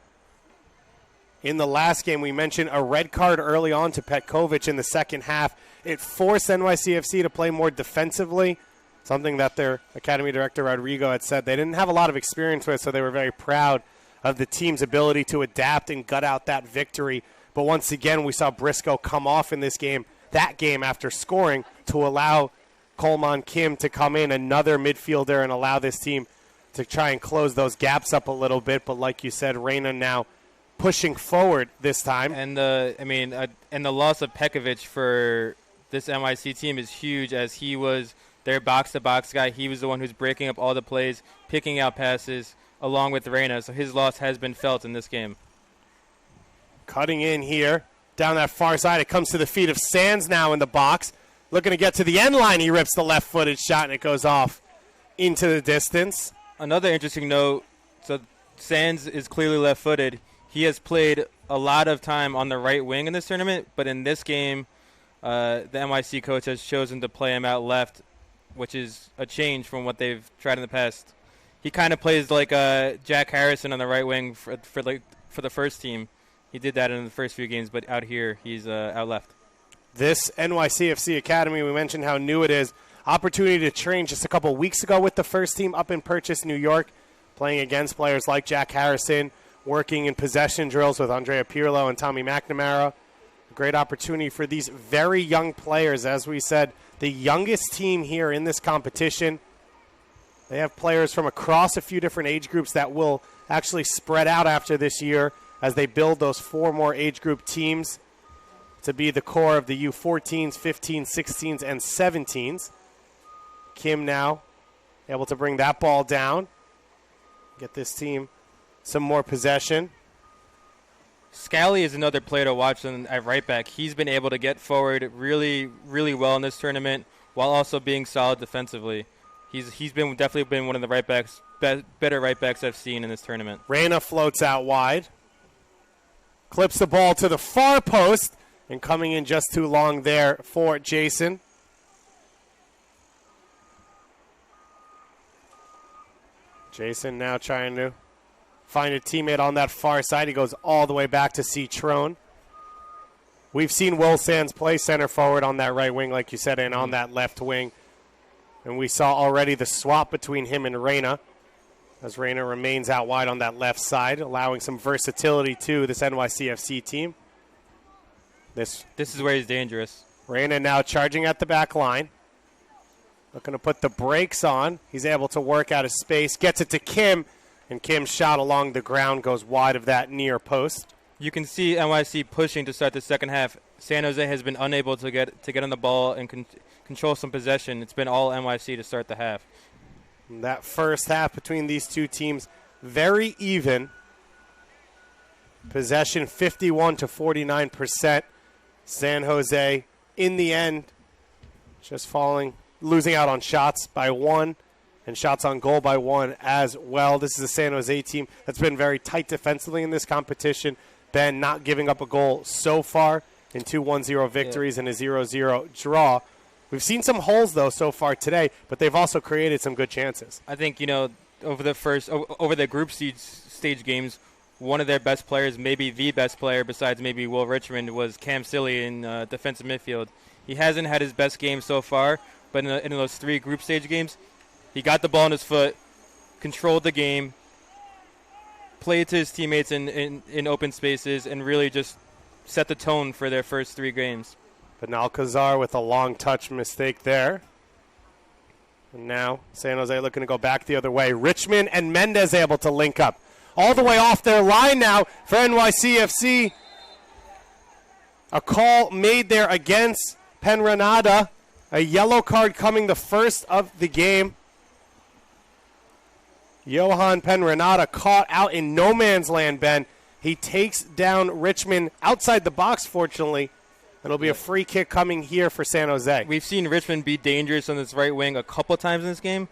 In the last game, we mentioned a red card early on to Petkovic in the second half. It forced NYCFC to play more defensively, something that their academy director, Rodrigo, had said they didn't have a lot of experience with, so they were very proud of the team's ability to adapt and gut out that victory. But once again, we saw Briscoe come off in that game after scoring, to allow Coleman Kim to come in, another midfielder, and allow this team to try and close those gaps up a little bit. But like you said, Reyna now pushing forward this time. And the loss of Petkovic for this NYC team is huge, as he was their box-to-box guy. He was the one who's breaking up all the plays, picking out passes, along with Reyna. So his loss has been felt in this game. Cutting in here, down that far side. It comes to the feet of Sands now in the box. Looking to get to the end line. He rips the left-footed shot, and it goes off into the distance. Another interesting note, so Sands is clearly left-footed. He has played a lot of time on the right wing in this tournament, but in this game, the NYC coach has chosen to play him out left, which is a change from what they've tried in the past. He kind of plays like Jack Harrison on the right wing for the first team. He did that in the first few games, but out here, he's out left. This NYCFC Academy, we mentioned how new it is. Opportunity to train just a couple weeks ago with the first team up in Purchase, New York, playing against players like Jack Harrison, working in possession drills with Andrea Pirlo and Tommy McNamara. A great opportunity for these very young players. As we said, the youngest team here in this competition. They have players from across a few different age groups that will actually spread out after this year as they build those 4 more age group teams to be the core of the U14s, 15s, 16s, and 17s. Kim now able to bring that ball down, get this team some more possession. Scally is another player to watch at right back. He's been able to get forward really, really well in this tournament while also being solid defensively. He's definitely been one of the right backs, better right backs I've seen in this tournament. Reyna floats out wide, clips the ball to the far post, and coming in just too long there for Jason. Jason now trying to find a teammate on that far side. He goes all the way back to Citrone. We've seen Will Sands play center forward on that right wing, like you said, and on that left wing. And we saw already the swap between him and Reyna. as Reyna remains out wide on that left side, allowing some versatility to this NYCFC team. This is where he's dangerous. Reyna now charging at the back line. Looking to put the brakes on. He's able to work out of space. Gets it to Kim. And Kim's shot along the ground goes wide of that near post. You can see NYC pushing to start the second half. San Jose has been unable to get on the ball and control some possession. It's been all NYC to start the half. And that first half between these two teams, very even. Possession 51 to 49%. San Jose, in the end, just losing out on shots by 1 and shots on goal by 1 as well. This is a San Jose team that's been very tight defensively in this competition. Ben not giving up a goal so far in 2 1-0 victories and a 0-0 draw. We've seen some holes, though, so far today, but they've also created some good chances. I think, over the group stage games, one of their best players, maybe the best player besides maybe Will Richmond, was Cam Silly in defensive midfield. He hasn't had his best game so far, but in those 3 group stage games, he got the ball in his foot, controlled the game, played to his teammates in open spaces, and really just set the tone for their first 3 games. But Alcazar with a long touch mistake there. And now San Jose looking to go back the other way. Richmond and Mendez able to link up. All the way off their line now for NYCFC. A call made there against Penranada. A yellow card coming the first of the game. Johan Penranada caught out in no man's land, Ben. He takes down Richmond outside the box, fortunately. It'll be a free kick coming here for San Jose. We've seen Richmond be dangerous on this right wing a couple times in this game,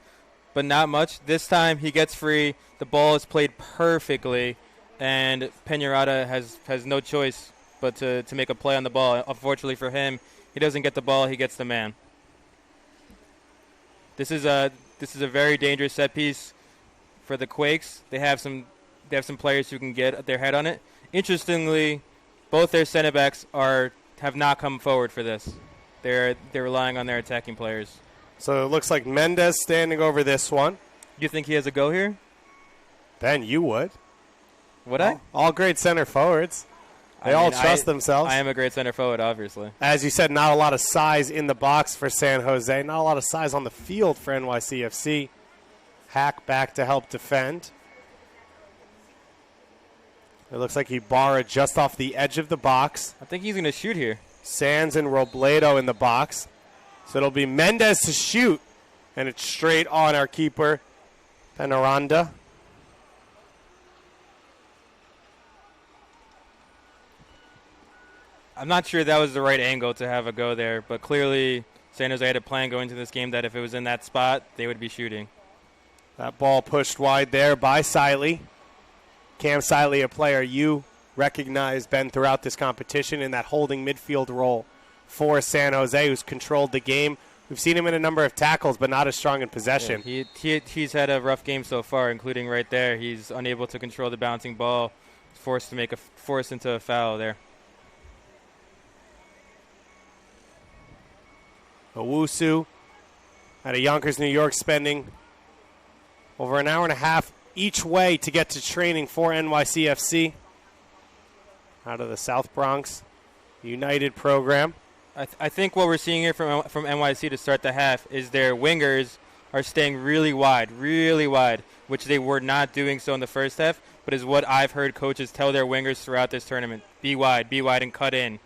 but not much. This time he gets free. The ball is played perfectly, and Penarada has no choice but to make a play on the ball. Unfortunately for him, he doesn't get the ball. He gets the man. This is a very dangerous set piece for the Quakes. They have some players who can get their head on it. Interestingly, both their center backs have not come forward for this. They're relying on their attacking players. So it looks like Mendez standing over this one. You think he has a go here? Ben, you would. Would I? All great center forwards. They all trust themselves. I am a great center forward, obviously. As you said, not a lot of size in the box for San Jose. Not a lot of size on the field for NYCFC. Hack back to help defend. It looks like Ibarra just off the edge of the box. I think he's going to shoot here. Sands and Robledo in the box. So it'll be Mendez to shoot. And it's straight on our keeper, Penaranda. I'm not sure that was the right angle to have a go there, but clearly San Jose had a plan going into this game that if it was in that spot, they would be shooting. That ball pushed wide there by Siley. Cam Siley, a player you recognize, Ben, throughout this competition in that holding midfield role for San Jose, who's controlled the game. We've seen him in a number of tackles, but not as strong in possession. Yeah, he's had a rough game so far, including right there. He's unable to control the bouncing ball, forced into a foul there. Owusu out of Yonkers, New York, spending over an hour and a half each way to get to training for NYCFC out of the South Bronx United program. I think what we're seeing here from NYC to start the half is their wingers are staying really wide, which they were not doing so in the first half, but is what I've heard coaches tell their wingers throughout this tournament. Be wide, and cut in.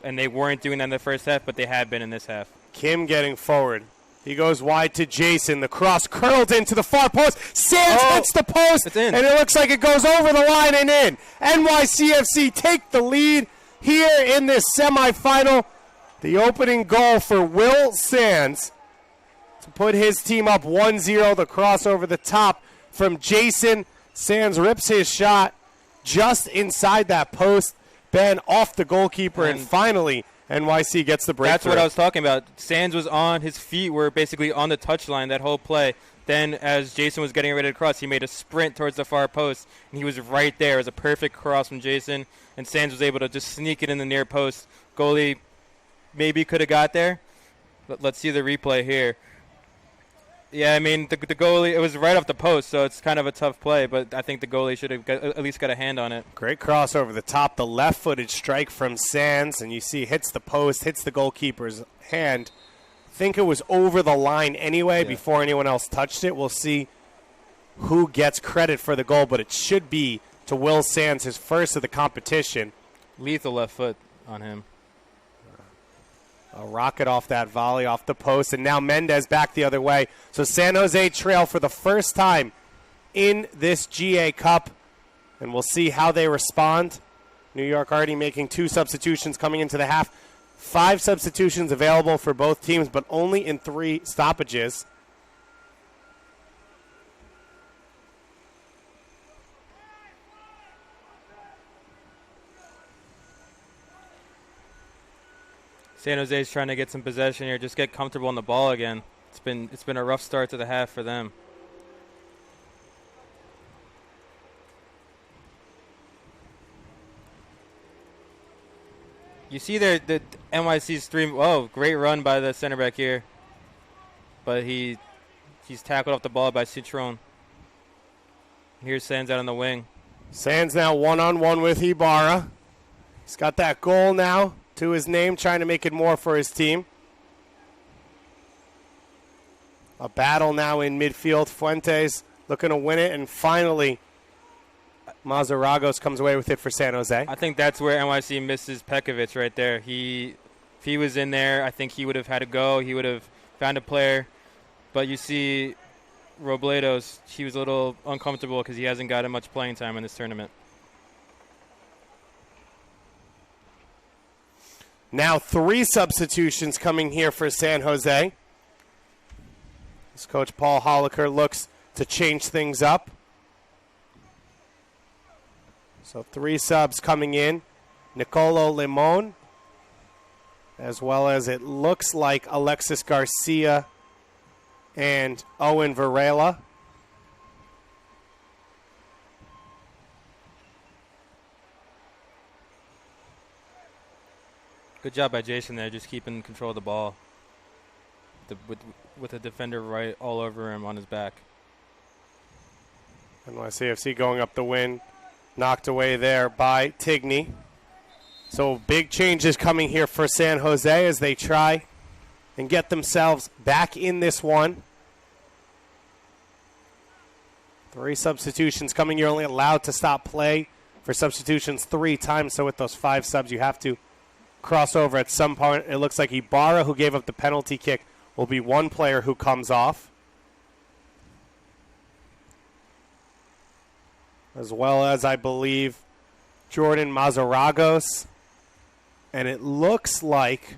And they weren't doing that in the first half, but they have been in this half. Kim getting forward. He goes wide to Jason. The cross curled into the far post. Sands hits the post, and it looks like it goes over the line and in. NYCFC take the lead here in this semifinal. The opening goal for Will Sands to put his team up 1-0. The cross over the top from Jason. Sands rips his shot just inside that post. Ben off the goalkeeper, and finally NYC gets the breakthrough. That's what I was talking about. Sands was on, his feet were basically on the touchline that whole play. Then as Jason was getting ready to cross, he made a sprint towards the far post, and he was right there. It was a perfect cross from Jason, and Sands was able to just sneak it in the near post. Goalie maybe could have got there. But let's see the replay here. Yeah, I mean, the goalie, it was right off the post, so it's kind of a tough play, but I think the goalie should have at least got a hand on it. Great cross over the top, the left-footed strike from Sands, and you see hits the post, hits the goalkeeper's hand. Think it was over the line anyway before anyone else touched it. We'll see who gets credit for the goal, but it should be to Will Sands, his first of the competition. Lethal left foot on him. A rocket off that volley off the post, and now Mendez back the other way. So San Jose trail for the first time in this GA Cup, and we'll see how they respond. New York already making 2 substitutions coming into the half. 5 substitutions available for both teams, but only in 3 stoppages. San Jose's trying to get some possession here, just get comfortable on the ball again. It's been a rough start to the half for them. You see there the NYC's 3. Oh, great run by the center back here, but he's tackled off the ball by Citron. Here's Sands out on the wing. Sands now one-on-one with Ibarra. He's got that goal now to his name, trying to make it more for his team. A battle now in midfield. Fuentes looking to win it, and finally Mazaragos comes away with it for San Jose. I think that's where NYC misses Pekovic right there. If he was in there, I think he would have had to go. He would have found a player. But you see Robledo's, he was a little uncomfortable because he hasn't gotten much playing time in this tournament. Now 3 substitutions coming here for San Jose. As Coach Paul Holliker looks to change things up. So 3 subs coming in. Nicolo Limon, as well as it looks like Alexis Garcia and Owen Varela. Good job by Jason there, just keeping control of the ball with the defender right all over him on his back. NYCFC going up the win. Knocked away there by Tigney. So big changes coming here for San Jose as they try and get themselves back in this one. 3 substitutions coming. You're only allowed to stop play for substitutions 3 times. So with those 5 subs, you have to cross over at some point. It looks like Ibarra, who gave up the penalty kick, will be one player who comes off, as well as, I believe, Jordan Mazaragos. And it looks like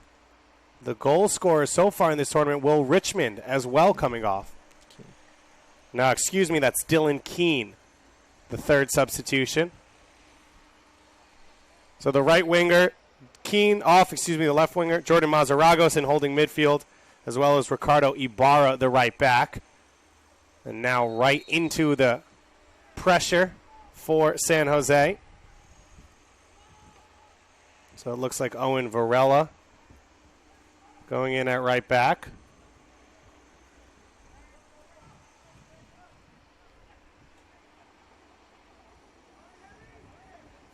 the goal scorer so far in this tournament, Will Richmond, as well, coming off. No, excuse me, that's Dylan Keene, the 3rd substitution. So the right winger, Keene off, the left winger, Jordan Mazaragos in holding midfield, as well as Ricardo Ibarra, the right back. And now right into the pressure for San Jose. So it looks like Owen Varela going in at right back.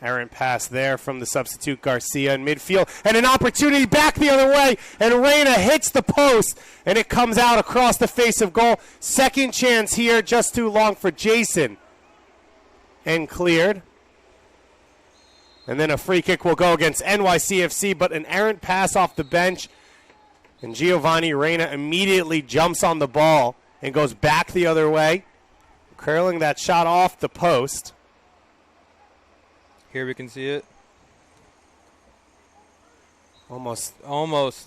Errant pass there from the substitute Garcia in midfield. And an opportunity back the other way. And Reyna hits the post. And it comes out across the face of goal. Second chance here. Just too long for Jason. And cleared. And then a free kick will go against NYCFC. But an errant pass off the bench. And Giovanni Reyna immediately jumps on the ball and goes back the other way, curling that shot off the post. Here we can see it. Almost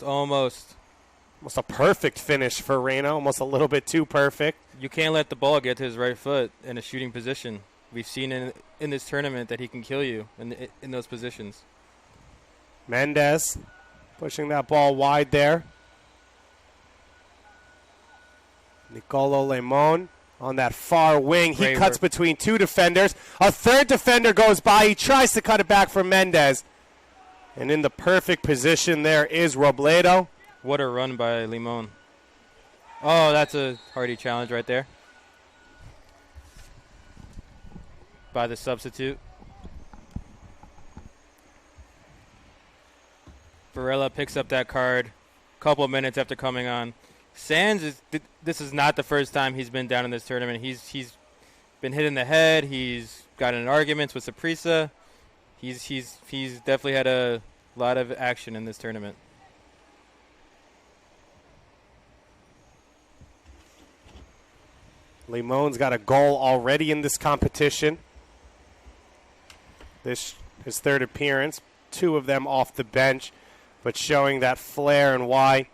a perfect finish for Reyna. Almost a little bit too perfect. You can't let the ball get to his right foot in a shooting position. We've seen in this tournament that he can kill you in those positions. Mendez pushing that ball wide there. Nicolo Lemon on that far wing. He cuts between 2 defenders. A third defender goes by. He tries to cut it back for Mendez. And in the perfect position there is Robledo. What a run by Limon. Oh, that's a hardy challenge right there by the substitute. Varela picks up that card a couple of minutes after coming on. Sands this is not the first time he's been down in this tournament. He's been hit in the head. He's gotten in arguments with Saprissa. He's definitely had a lot of action in this tournament. Limon's got a goal already in this competition. This his third appearance, 2 of them off the bench, but showing that flair and why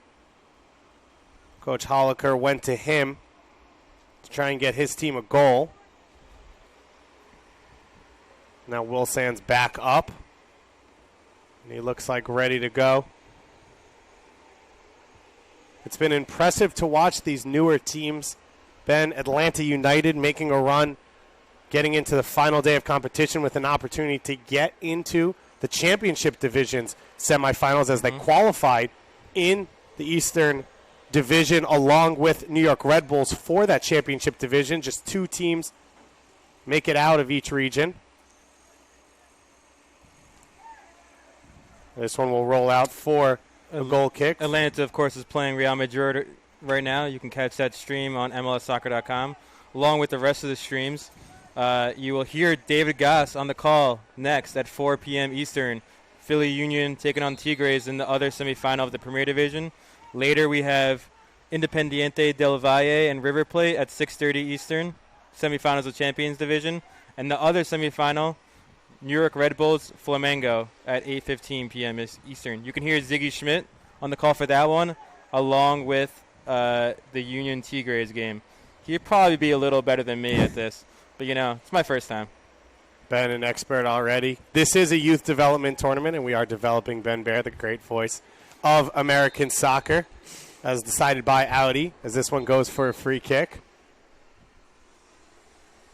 Coach Holliker went to him to try and get his team a goal. Now Will Sands back up, and he looks like ready to go. It's been impressive to watch these newer teams. Ben, Atlanta United making a run, getting into the final day of competition with an opportunity to get into the championship division's semifinals as they qualified in the Eastern Division along with New York Red Bulls for that championship division. Just 2 teams make it out of each region. This one will roll out for a goal kick. Atlanta, of course, is playing Real Madrid right now. You can catch that stream on MLSsoccer.com, along with the rest of the streams. You will hear David Goss on the call next at 4 p.m. Eastern. Philly Union taking on Tigres in the other semifinal of the Premier Division. Later, we have Independiente del Valle and River Plate at 6:30 Eastern, semifinals of Champions Division. And the other semifinal, New York Red Bulls Flamengo at 8:15 p.m. Eastern. You can hear Ziggy Schmidt on the call for that one, along with the Union Tigres game. He'd probably be a little better than me at this, but it's my first time. Ben, an expert already. This is a youth development tournament, and we are developing Ben Bear, the great voice of American soccer, as decided by Audi, as this one goes for a free kick.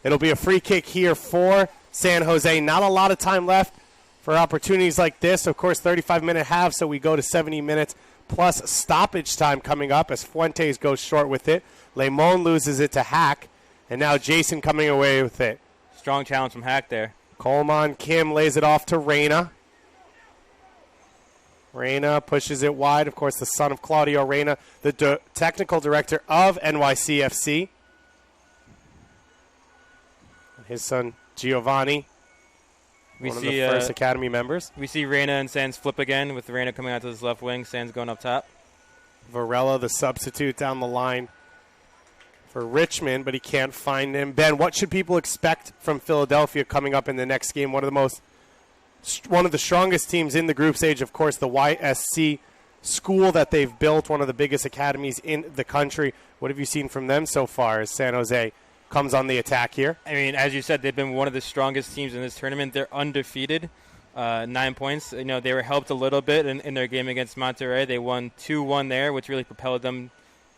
It'll be a free kick here for San Jose. Not a lot of time left for opportunities like this. Of course, 35-minute half, so we go to 70 minutes plus stoppage time coming up as Fuentes goes short with it. Lemon loses it to Hack, and now Jason coming away with it. Strong challenge from Hack there. Coleman Kim lays it off to Reyna. Reyna pushes it wide. Of course, the son of Claudio Reyna, the technical director of NYCFC. And his son, Giovanni, one of the first academy members. We see Reyna and Sands flip again with Reyna coming out to his left wing, Sands going up top. Varela, the substitute down the line for Richmond, but he can't find him. Ben, what should people expect from Philadelphia coming up in the next game? One of the strongest teams in the group stage, of course, the YSC school that they've built, one of the biggest academies in the country. What have you seen from them so far as San Jose comes on the attack here? I mean, as you said, they've been one of the strongest teams in this tournament. They're undefeated, 9 points. They were helped a little bit in their game against Monterrey. They won 2-1 there, which really propelled them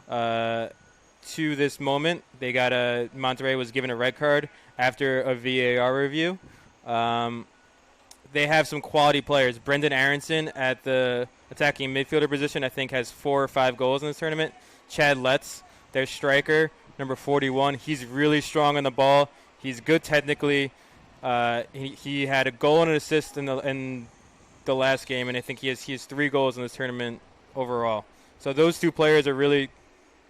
to this moment. Monterrey was given a red card after a VAR review. They have some quality players. Brendan Aronson at the attacking midfielder position, I think, has 4 or 5 goals in this tournament. Chad Letts, their striker, number 41. He's really strong on the ball. He's good technically. He had a goal and an assist in the last game, and I think he has 3 goals in this tournament overall. So those 2 players are really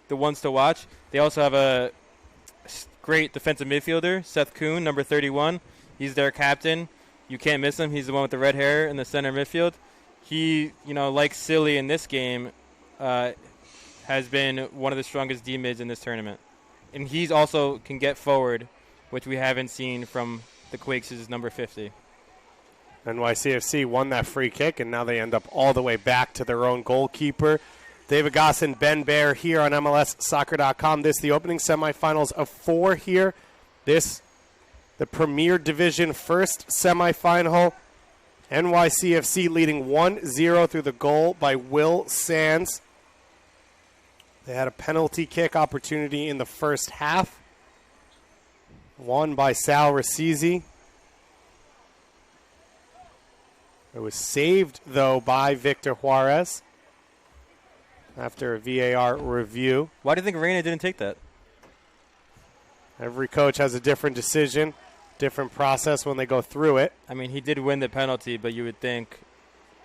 the ones to watch. They also have a great defensive midfielder, Seth Kuhn, number 31. He's their captain. You can't miss him. He's the one with the red hair in the center midfield. He, like Silly in this game, has been one of the strongest D-mids in this tournament. And he's also can get forward, which we haven't seen from the Quakes' number 50. NYCFC won that free kick, and now they end up all the way back to their own goalkeeper. David Goss and Ben Bear here on MLSsoccer.com. This the opening semifinals of 4 here. This the Premier Division first semifinal. NYCFC leading 1-0 through the goal by Will Sands. They had a penalty kick opportunity in the first half. Won by Sal Rasizi. It was saved, though, by Victor Juarez. after a VAR review. Why do you think Reyna didn't take that? Every coach has a different decision, different process when they go through it. I mean, he did win the penalty, but you would think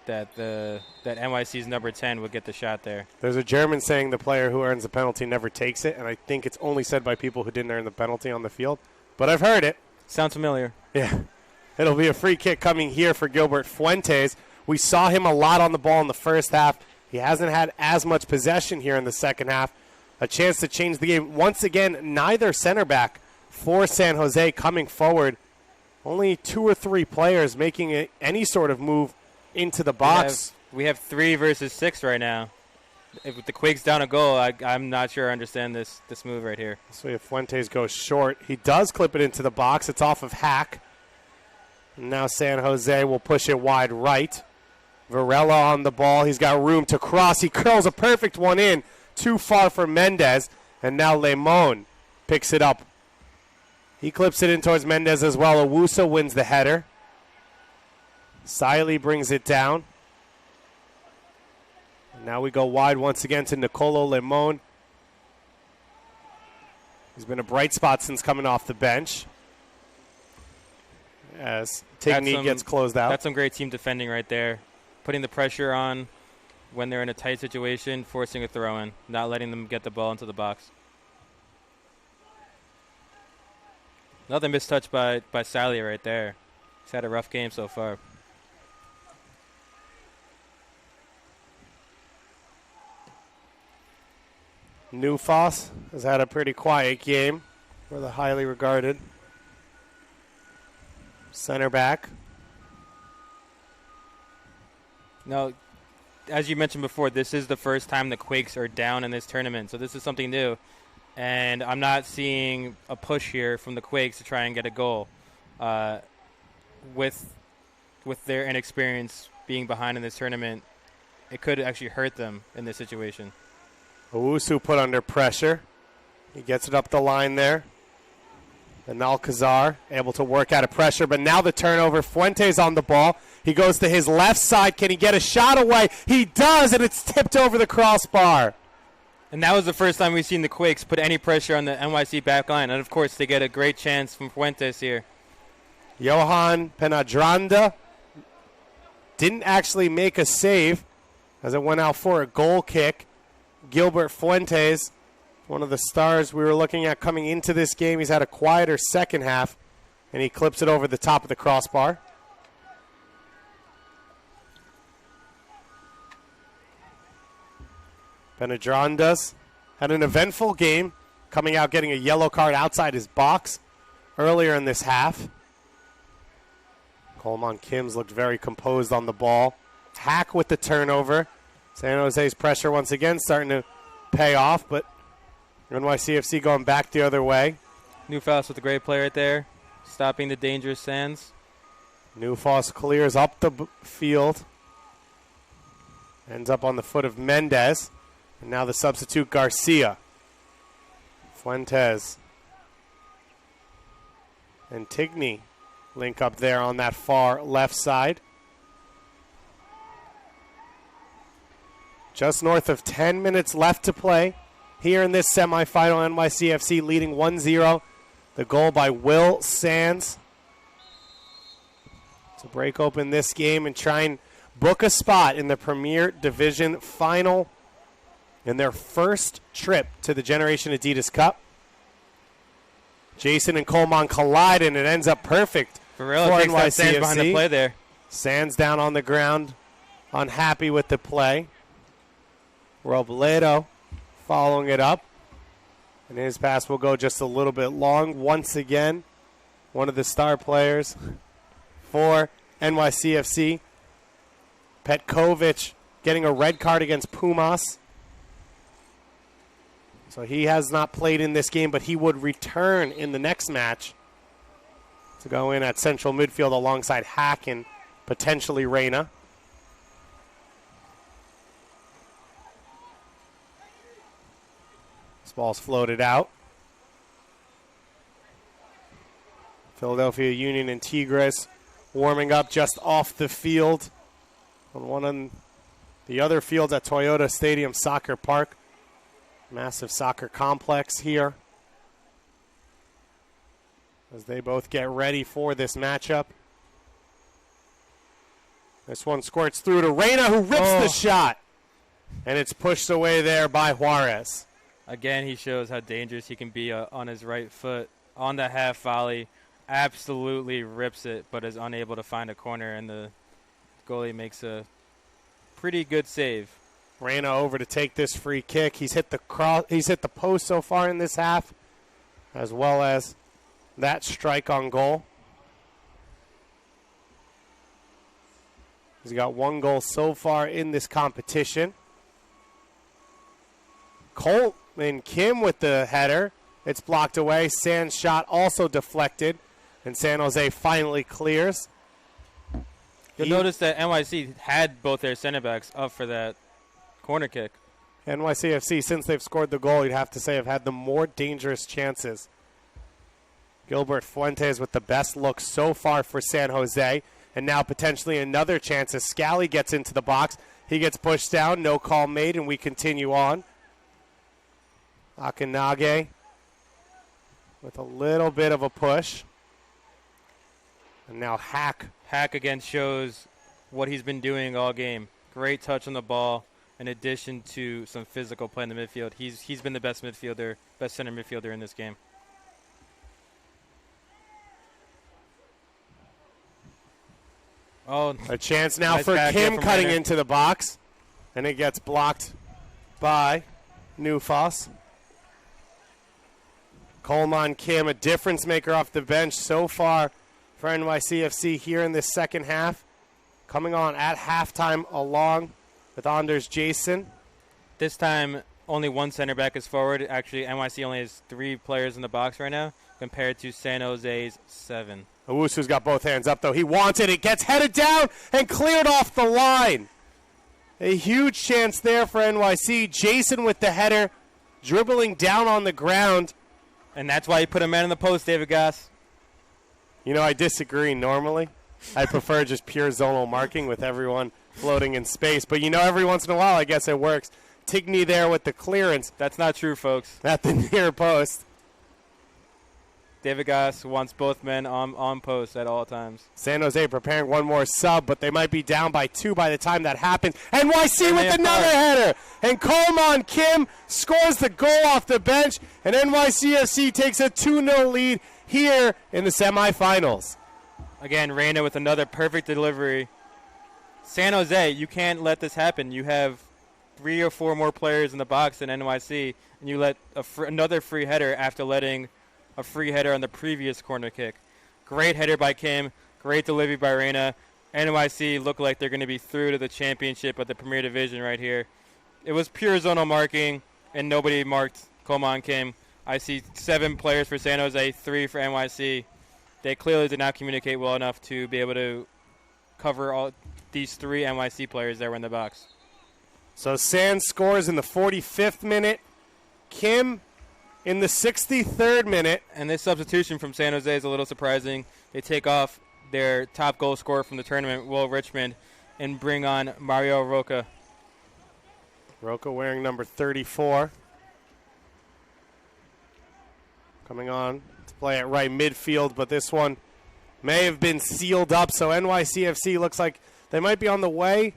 that NYC's number 10 would get the shot there. There's a German saying the player who earns the penalty never takes it, and I think it's only said by people who didn't earn the penalty on the field. But I've heard it. Sounds familiar. Yeah. It'll be a free kick coming here for Gilbert Fuentes. We saw him a lot on the ball in the first half. He hasn't had as much possession here in the second half. A chance to change the game. Once again, neither center back for San Jose coming forward. Only 2 or 3 players making any sort of move into the box. We have 3 versus 6 right now. If the Quakes down a goal, I'm not sure I understand this move right here. So if Fuentes goes short, he does clip it into the box. It's off of Hack. Now San Jose will push it wide right. Varela on the ball. He's got room to cross. He curls a perfect one in. Too far for Mendez. And now Lemon picks it up. He clips it in towards Mendez as well. Owusu wins the header. Siley brings it down. And now we go wide once again to Nicolo Lemon. He's been a bright spot since coming off the bench. As Tigny gets closed out. That's some great team defending right there. Putting the pressure on when they're in a tight situation, forcing a throw-in, not letting them get the ball into the box. Another missed touch by Sally right there. He's had a rough game so far. Newfoss has had a pretty quiet game for the highly regarded center back. Now, as you mentioned before, this is the first time the Quakes are down in this tournament, so this is something new. And I'm not seeing a push here from the Quakes to try and get a goal. With their inexperience being behind in this tournament, it could actually hurt them in this situation. Owusu put under pressure. He gets it up the line there. And Alcazar able to work out of pressure, but now the turnover. Fuentes on the ball. He goes to his left side. Can he get a shot away? He does, and it's tipped over the crossbar. And that was the first time we've seen the Quakes put any pressure on the NYC back line. And, of course, they get a great chance from Fuentes here. Johan Penadranda didn't actually make a save as it went out for a goal kick. Gilbert Fuentes, one of the stars we were looking at coming into this game. He's had a quieter second half, and he clips it over the top of the crossbar. Penadrandas had an eventful game, coming out getting a yellow card outside his box earlier in this half. Coleman Kims looked very composed on the ball. Hack with the turnover. San Jose's pressure once again starting to pay off, but NYCFC going back the other way. Newfoss with a great play right there, stopping the dangerous Sands. Newfoss clears up the field. Ends up on the foot of Mendez. And now the substitute Garcia. Fuentes. And Tigny link up there on that far left side. Just north of 10 minutes left to play here in this semifinal. NYCFC leading 1-0. The goal by Will Sands to break open this game and try and book a spot in the Premier Division final in their first trip to the Generation Adidas Cup. Jason and Coleman collide, and it ends up perfect Varela for takes that Sands NYCFC. behind the play there. Sands down on the ground, unhappy with the play. Robledo following it up. And his pass will go just a little bit long. Once again, one of the star players for NYCFC. Petkovic getting a red card against Pumas. So he has not played in this game, but he would return in the next match to go in at central midfield alongside Hack and potentially Reyna. This ball's floated out. Philadelphia Union and Tigres warming up just off the field on one of The other field's at Toyota Stadium Soccer Park. Massive soccer complex here as they both get ready for this matchup. This one squirts through to Reyna, who rips the shot. And it's pushed away there by Juarez. Again, he shows how dangerous he can be on his right foot. On the half volley, absolutely rips it, but is unable to find a corner, and the goalie makes a pretty good save. Reyna over to take this free kick. He's hit the post so far in this half, as well as that strike on goal. He's got one goal so far in this competition. Coleman Kim with the header. It's blocked away. Sands' shot also deflected, and San Jose finally clears. You'll notice that NYC had both their center backs up for that corner kick. NYCFC, since they've scored the goal, you'd have to say have had the more dangerous chances. Gilbert Fuentes with the best look so far for San Jose, and now potentially another chance as Scally gets into the box. He gets pushed down, no call made, and we continue on. Akinage with a little bit of a push. And now Hack. Hack again shows what he's been doing all game. Great touch on the ball in addition to some physical play in the midfield. He's been the best center midfielder in this game. Oh, a chance now nice for Kim cutting Reyna into the box. And it gets blocked by Newfoss. Coleman Kim, a difference maker off the bench so far for NYCFC here in this second half. Coming on at halftime along with Anders Jason. This time, only one center back is forward. Actually, NYC only has 3 players in the box right now compared to San Jose's 7. Owusu's got both hands up, though. He wants it. It gets headed down and cleared off the line. A huge chance there for NYC. Jason with the header, dribbling down on the ground. And that's why you put a man in the post, David Goss. You know, I disagree normally. I prefer just pure zonal marking with everyone floating in space. But, you know, every once in a while, I guess it works. Tigney there with the clearance. That's not true, folks. At the near post. David Goss wants both men on post at all times. San Jose preparing one more sub, but they might be down by 2 by the time that happens. NYC with another header. And Coleman Kim scores the goal off the bench. And NYCFC takes a 2-0 lead here in the semifinals. Again, Reyna with another perfect delivery. San Jose, you can't let this happen. You have 3 or 4 more players in the box than NYC, and you let another free header after letting a free header on the previous corner kick. Great header by Kim. Great delivery by Reyna. NYC look like they're going to be through to the championship of the Premier Division right here. It was pure zonal marking, and nobody marked Coleman Kim. I see 7 players for San Jose, 3 for NYC. They clearly did not communicate well enough to be able to cover all these 3 NYC players that were in the box. So San scores in the 45th minute. Kim in the 63rd minute. And this substitution from San Jose is a little surprising. They take off their top goal scorer from the tournament, Will Richmond, and bring on Mario Roca. Roca wearing number 34. Coming on to play at right midfield, but this one may have been sealed up, so NYCFC looks like they might be on the way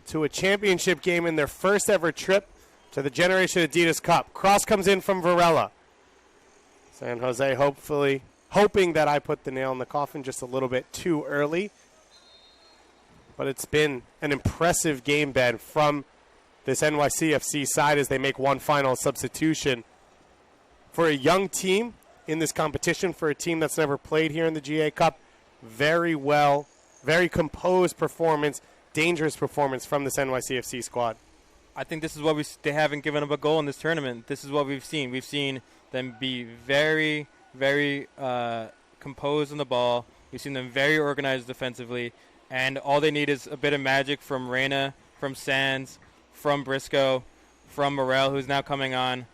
to a championship game in their first ever trip to the Generation Adidas Cup. Cross comes in from Varela. San Jose hoping that I put the nail in the coffin just a little bit too early. But it's been an impressive game, Ben, from this NYCFC side as they make one final substitution. For a young team in this competition, for a team that's never played here in the GA Cup, very well, very composed performance, dangerous performance from this NYCFC squad. I think this is what they haven't given up a goal in this tournament. This is what we've seen. We've seen them be very, very composed on the ball. We've seen them very organized defensively. And all they need is a bit of magic from Reyna, from Sands, from Briscoe, from Morel, who's now coming on.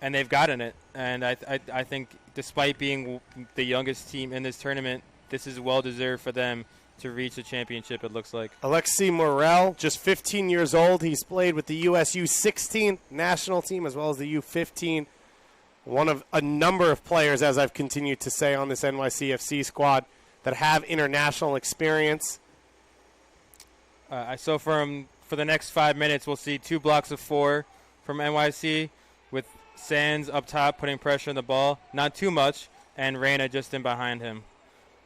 And they've gotten it. And I think despite being the youngest team in this tournament, this is well-deserved for them, to reach the championship, it looks like. Alexis Morel, just 15 years old. He's played with the U.S. U16 national team as well as the U15. One of a number of players, as I've continued to say, on this NYCFC squad that have international experience. So for the next 5 minutes, we'll see 2 blocks of 4 from NYC with Sands up top putting pressure on the ball. Not too much, and Reyna just in behind him.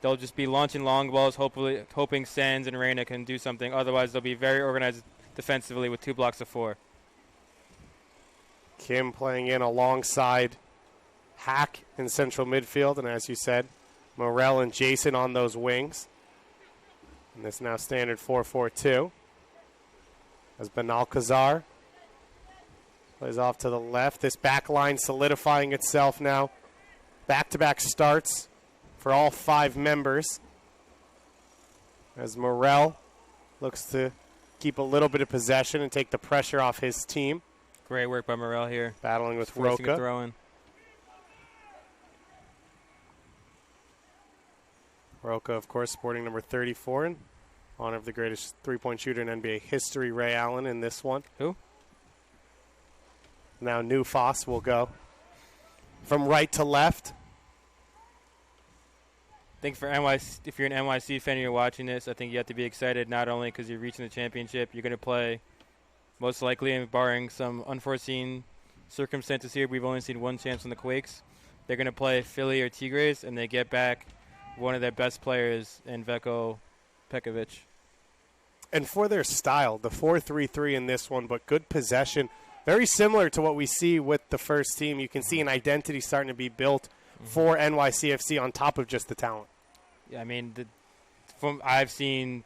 They'll just be launching long balls, hoping Sands and Reyna can do something. Otherwise, they'll be very organized defensively with 2 blocks of 4. Kim playing in alongside Hack in central midfield, and as you said, Morel and Jason on those wings. And this now standard 4-4-2. As Benalcazar plays off to the left. This back line solidifying itself now. Back-to-back starts for all 5 members. As Morel looks to keep a little bit of possession and take the pressure off his team. Great work by Morel here. Battling with Forcing a Roca. throw in. Roca, of course, sporting number 34 in honor of the greatest three-point shooter in NBA history, Ray Allen, in this one. Who? Now New Foss will go from right to left. I think for NYC, if you're an NYC fan and you're watching this, I think you have to be excited not only because you're reaching the championship, you're going to play most likely, and barring some unforeseen circumstances here, we've only seen one chance on the Quakes. They're going to play Philly or Tigres, and they get back one of their best players in Veljko Pekovic. And for their style, the 4-3-3 in this one, but good possession. Very similar to what we see with the first team. You can see an identity starting to be built for NYCFC on top of just the talent. Yeah, I mean, I've seen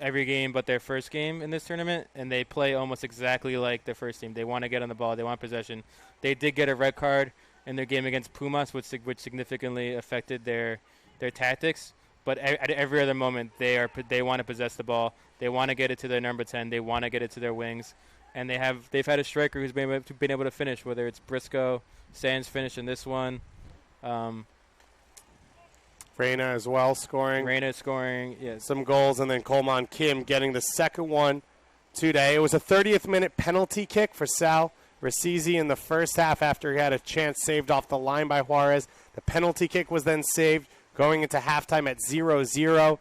every game but their first game in this tournament, and they play almost exactly like their first team. They want to get on the ball. They want possession. They did get a red card in their game against Pumas, which significantly affected their tactics. But at every other moment, they want to possess the ball. They want to get it to their number 10. They want to get it to their wings. And they've had a striker who's been able to finish, whether it's Briscoe, Sands finish in this one. Reyna as well scoring. Reyna scoring, yes. Some goals, and then Coleman Kim getting the second one today. It was a 30th minute penalty kick for Sal Rasizi in the first half after he had a chance saved off the line by Juarez. The penalty kick was then saved going into halftime at 0-0.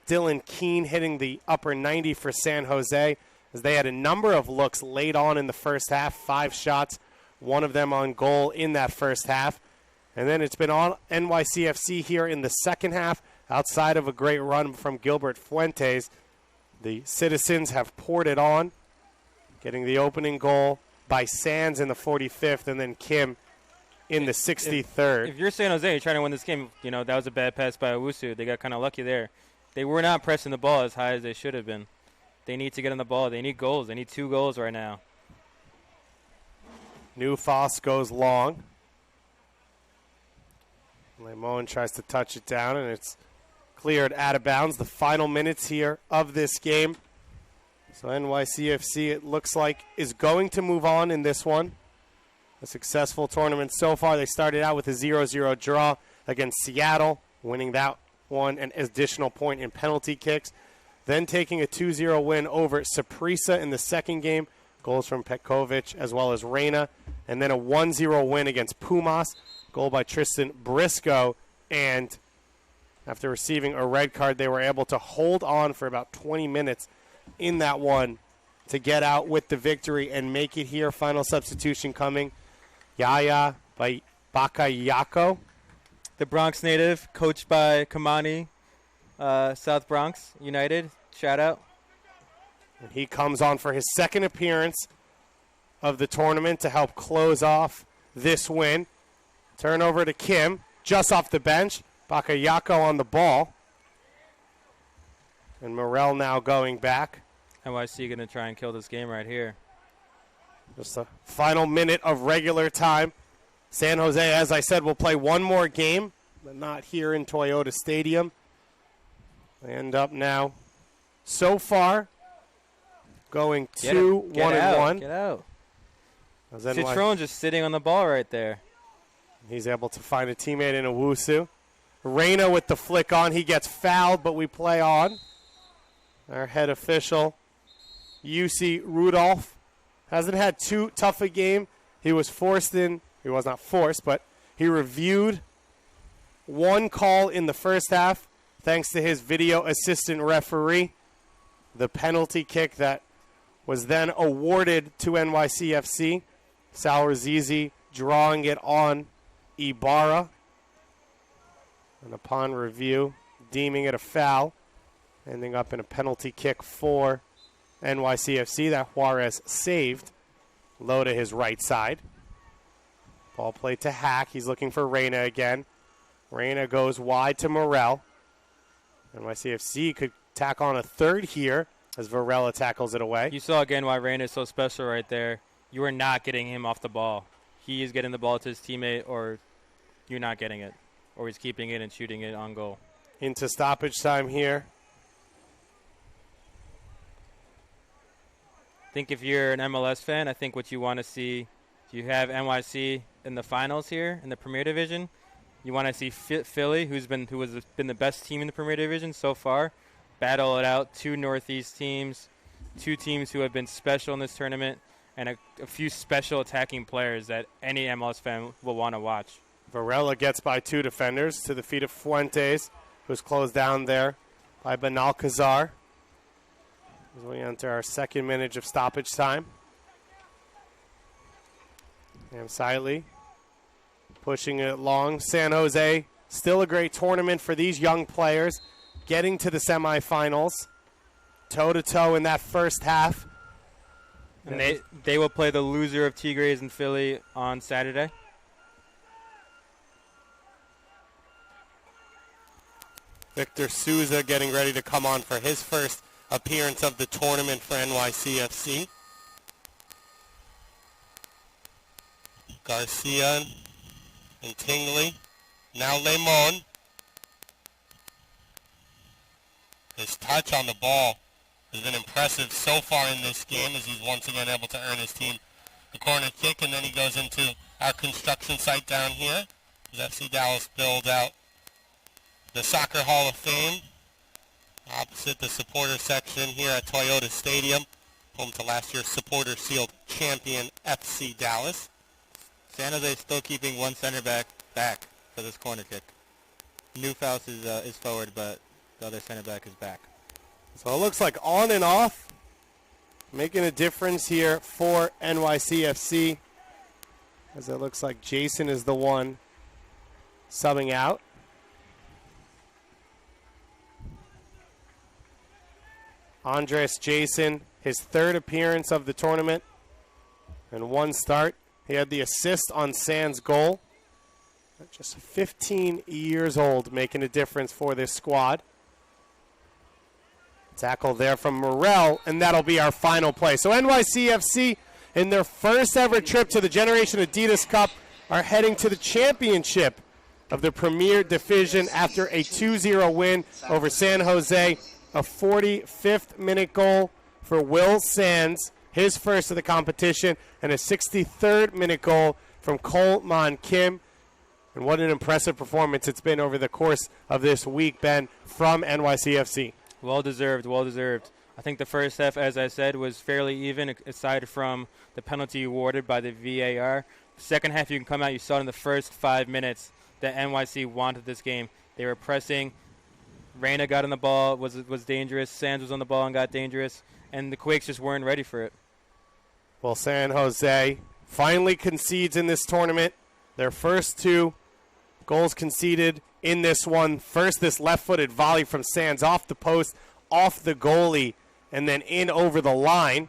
Dylan Keene hitting the upper 90 for San Jose as they had a number of looks late on in the first half. 5 shots, one of them on goal in that first half. And then it's been on NYCFC here in the second half. Outside of a great run from Gilbert Fuentes, the Citizens have poured it on, getting the opening goal by Sands in the 45th and then Kim in the 63rd. If you're San Jose, you're trying to win this game, that was a bad pass by Owusu. They got kind of lucky there. They were not pressing the ball as high as they should have been. They need to get on the ball. They need goals. They need 2 goals right now. New Foss goes long. Lemon tries to touch it down, and it's cleared out of bounds. The final minutes here of this game. So NYCFC, it looks like, is going to move on in this one. A successful tournament so far. They started out with a 0-0 draw against Seattle, winning that one, an additional point in penalty kicks. Then taking a 2-0 win over Saprissa in the second game. Goals from Petkovic as well as Reyna. And then a 1-0 win against Pumas. Goal by Tristan Briscoe. And after receiving a red card, they were able to hold on for about 20 minutes in that one to get out with the victory and make it here. Final substitution coming. Yaya by Bakayako. The Bronx native, coached by Kamani, South Bronx United. Shout out. And he comes on for his second appearance of the tournament to help close off this win. Turnover to Kim, just off the bench. Bakayako on the ball. And Morel now going back. NYC going to try and kill this game right here. Just the final minute of regular time. San Jose, as I said, will play one more game, but not here in Toyota Stadium. They end up now, so far, going 2-1-1. Get out. Citron just sitting on the ball right there. He's able to find a teammate in Owusu. Reyna with the flick on. He gets fouled, but we play on. Our head official, UC Rudolph, hasn't had too tough a game. He was not forced, but he reviewed one call in the first half thanks to his video assistant referee. The penalty kick that was then awarded to NYCFC. Sal Razizi drawing it on Ibarra. And upon review, deeming it a foul, ending up in a penalty kick for NYCFC that Juarez saved. Low to his right side. Ball played to Hack. He's looking for Reyna again. Reyna goes wide to Morel. NYCFC could tack on a third here as Varela tackles it away. You saw again why Reyna is so special right there. You are not getting him off the ball. He is getting the ball to his teammate, or you're not getting it. Or he's keeping it and shooting it on goal. Into stoppage time here. I think if you're an MLS fan, I think what you want to see, you have NYC in the finals here in the Premier Division. You want to see Philly, who has been the best team in the Premier Division so far, battle it out. Two Northeast teams, two teams who have been special in this tournament, and a few special attacking players that any MLS fan will want to watch. Varela gets by two defenders to the feet of Fuentes, who's closed down there by Benalcazar. As we enter our second minute of stoppage time. And Siley pushing it long. San Jose, still a great tournament for these young players, getting to the semifinals, toe-to-toe in that first half. And they will play the loser of Tigres and Philly on Saturday. Victor Souza getting ready to come on for his first appearance of the tournament for NYCFC. Garcia and Tingley. Now Lemon. His touch on the ball has been impressive so far in this game as he's once again able to earn his team the corner kick, and then he goes into our construction site down here as FC Dallas build out the Soccer Hall of Fame opposite the supporter section here at Toyota Stadium, home to last year's supporter sealed champion FC Dallas. San Jose still keeping one center back for this corner kick. Newfaus is forward, but the other center back is back. So it looks like on and off, making a difference here for NYCFC, as it looks like Jason is the one subbing out. Andres Jason, his third appearance of the tournament and one start. He had the assist on San's goal. Just 15 years old, making a difference for this squad. Tackle there from Morel, and that'll be our final play. So NYCFC, in their first ever trip to the Generation Adidas Cup, are heading to the championship of the Premier Division after a 2-0 win over San Jose. A 45th minute goal for Will Sands, his first of the competition, and a 63rd minute goal from Coleman Kim. And what an impressive performance it's been over the course of this week, Ben, from NYCFC. Well deserved, well deserved. I think the first half, as I said, was fairly even, aside from the penalty awarded by the VAR. The second half, you can come out, you saw in the first 5 minutes that NYC wanted this game. They were pressing. Reyna got on the ball, was dangerous. Sands was on the ball and got dangerous. And the Quakes just weren't ready for it. Well, San Jose finally concedes in this tournament. Their first two goals conceded in this one. First, this left-footed volley from Sands off the post, off the goalie, and then in over the line.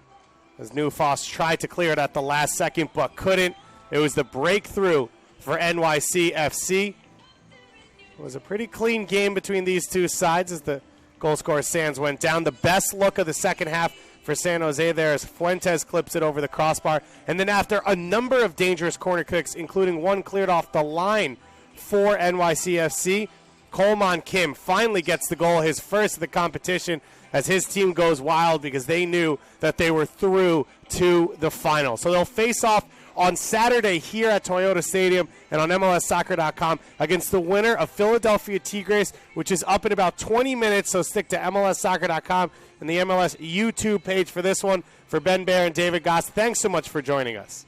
As Newfoss tried to clear it at the last second but couldn't. It was the breakthrough for NYCFC. It was a pretty clean game between these two sides as the goal scorer Sands went down. The best look of the second half for San Jose there as Fuentes clips it over the crossbar. And then after a number of dangerous corner kicks, including one cleared off the line for NYCFC, Coleman Kim finally gets the goal, his first of the competition, as his team goes wild because they knew that they were through to the final. So they'll face off on Saturday here at Toyota Stadium and on MLSsoccer.com against the winner of Philadelphia Tigres, which is up in about 20 minutes. So stick to MLSsoccer.com and the MLS YouTube page for this one. For Ben Bear and David Goss, thanks so much for joining us.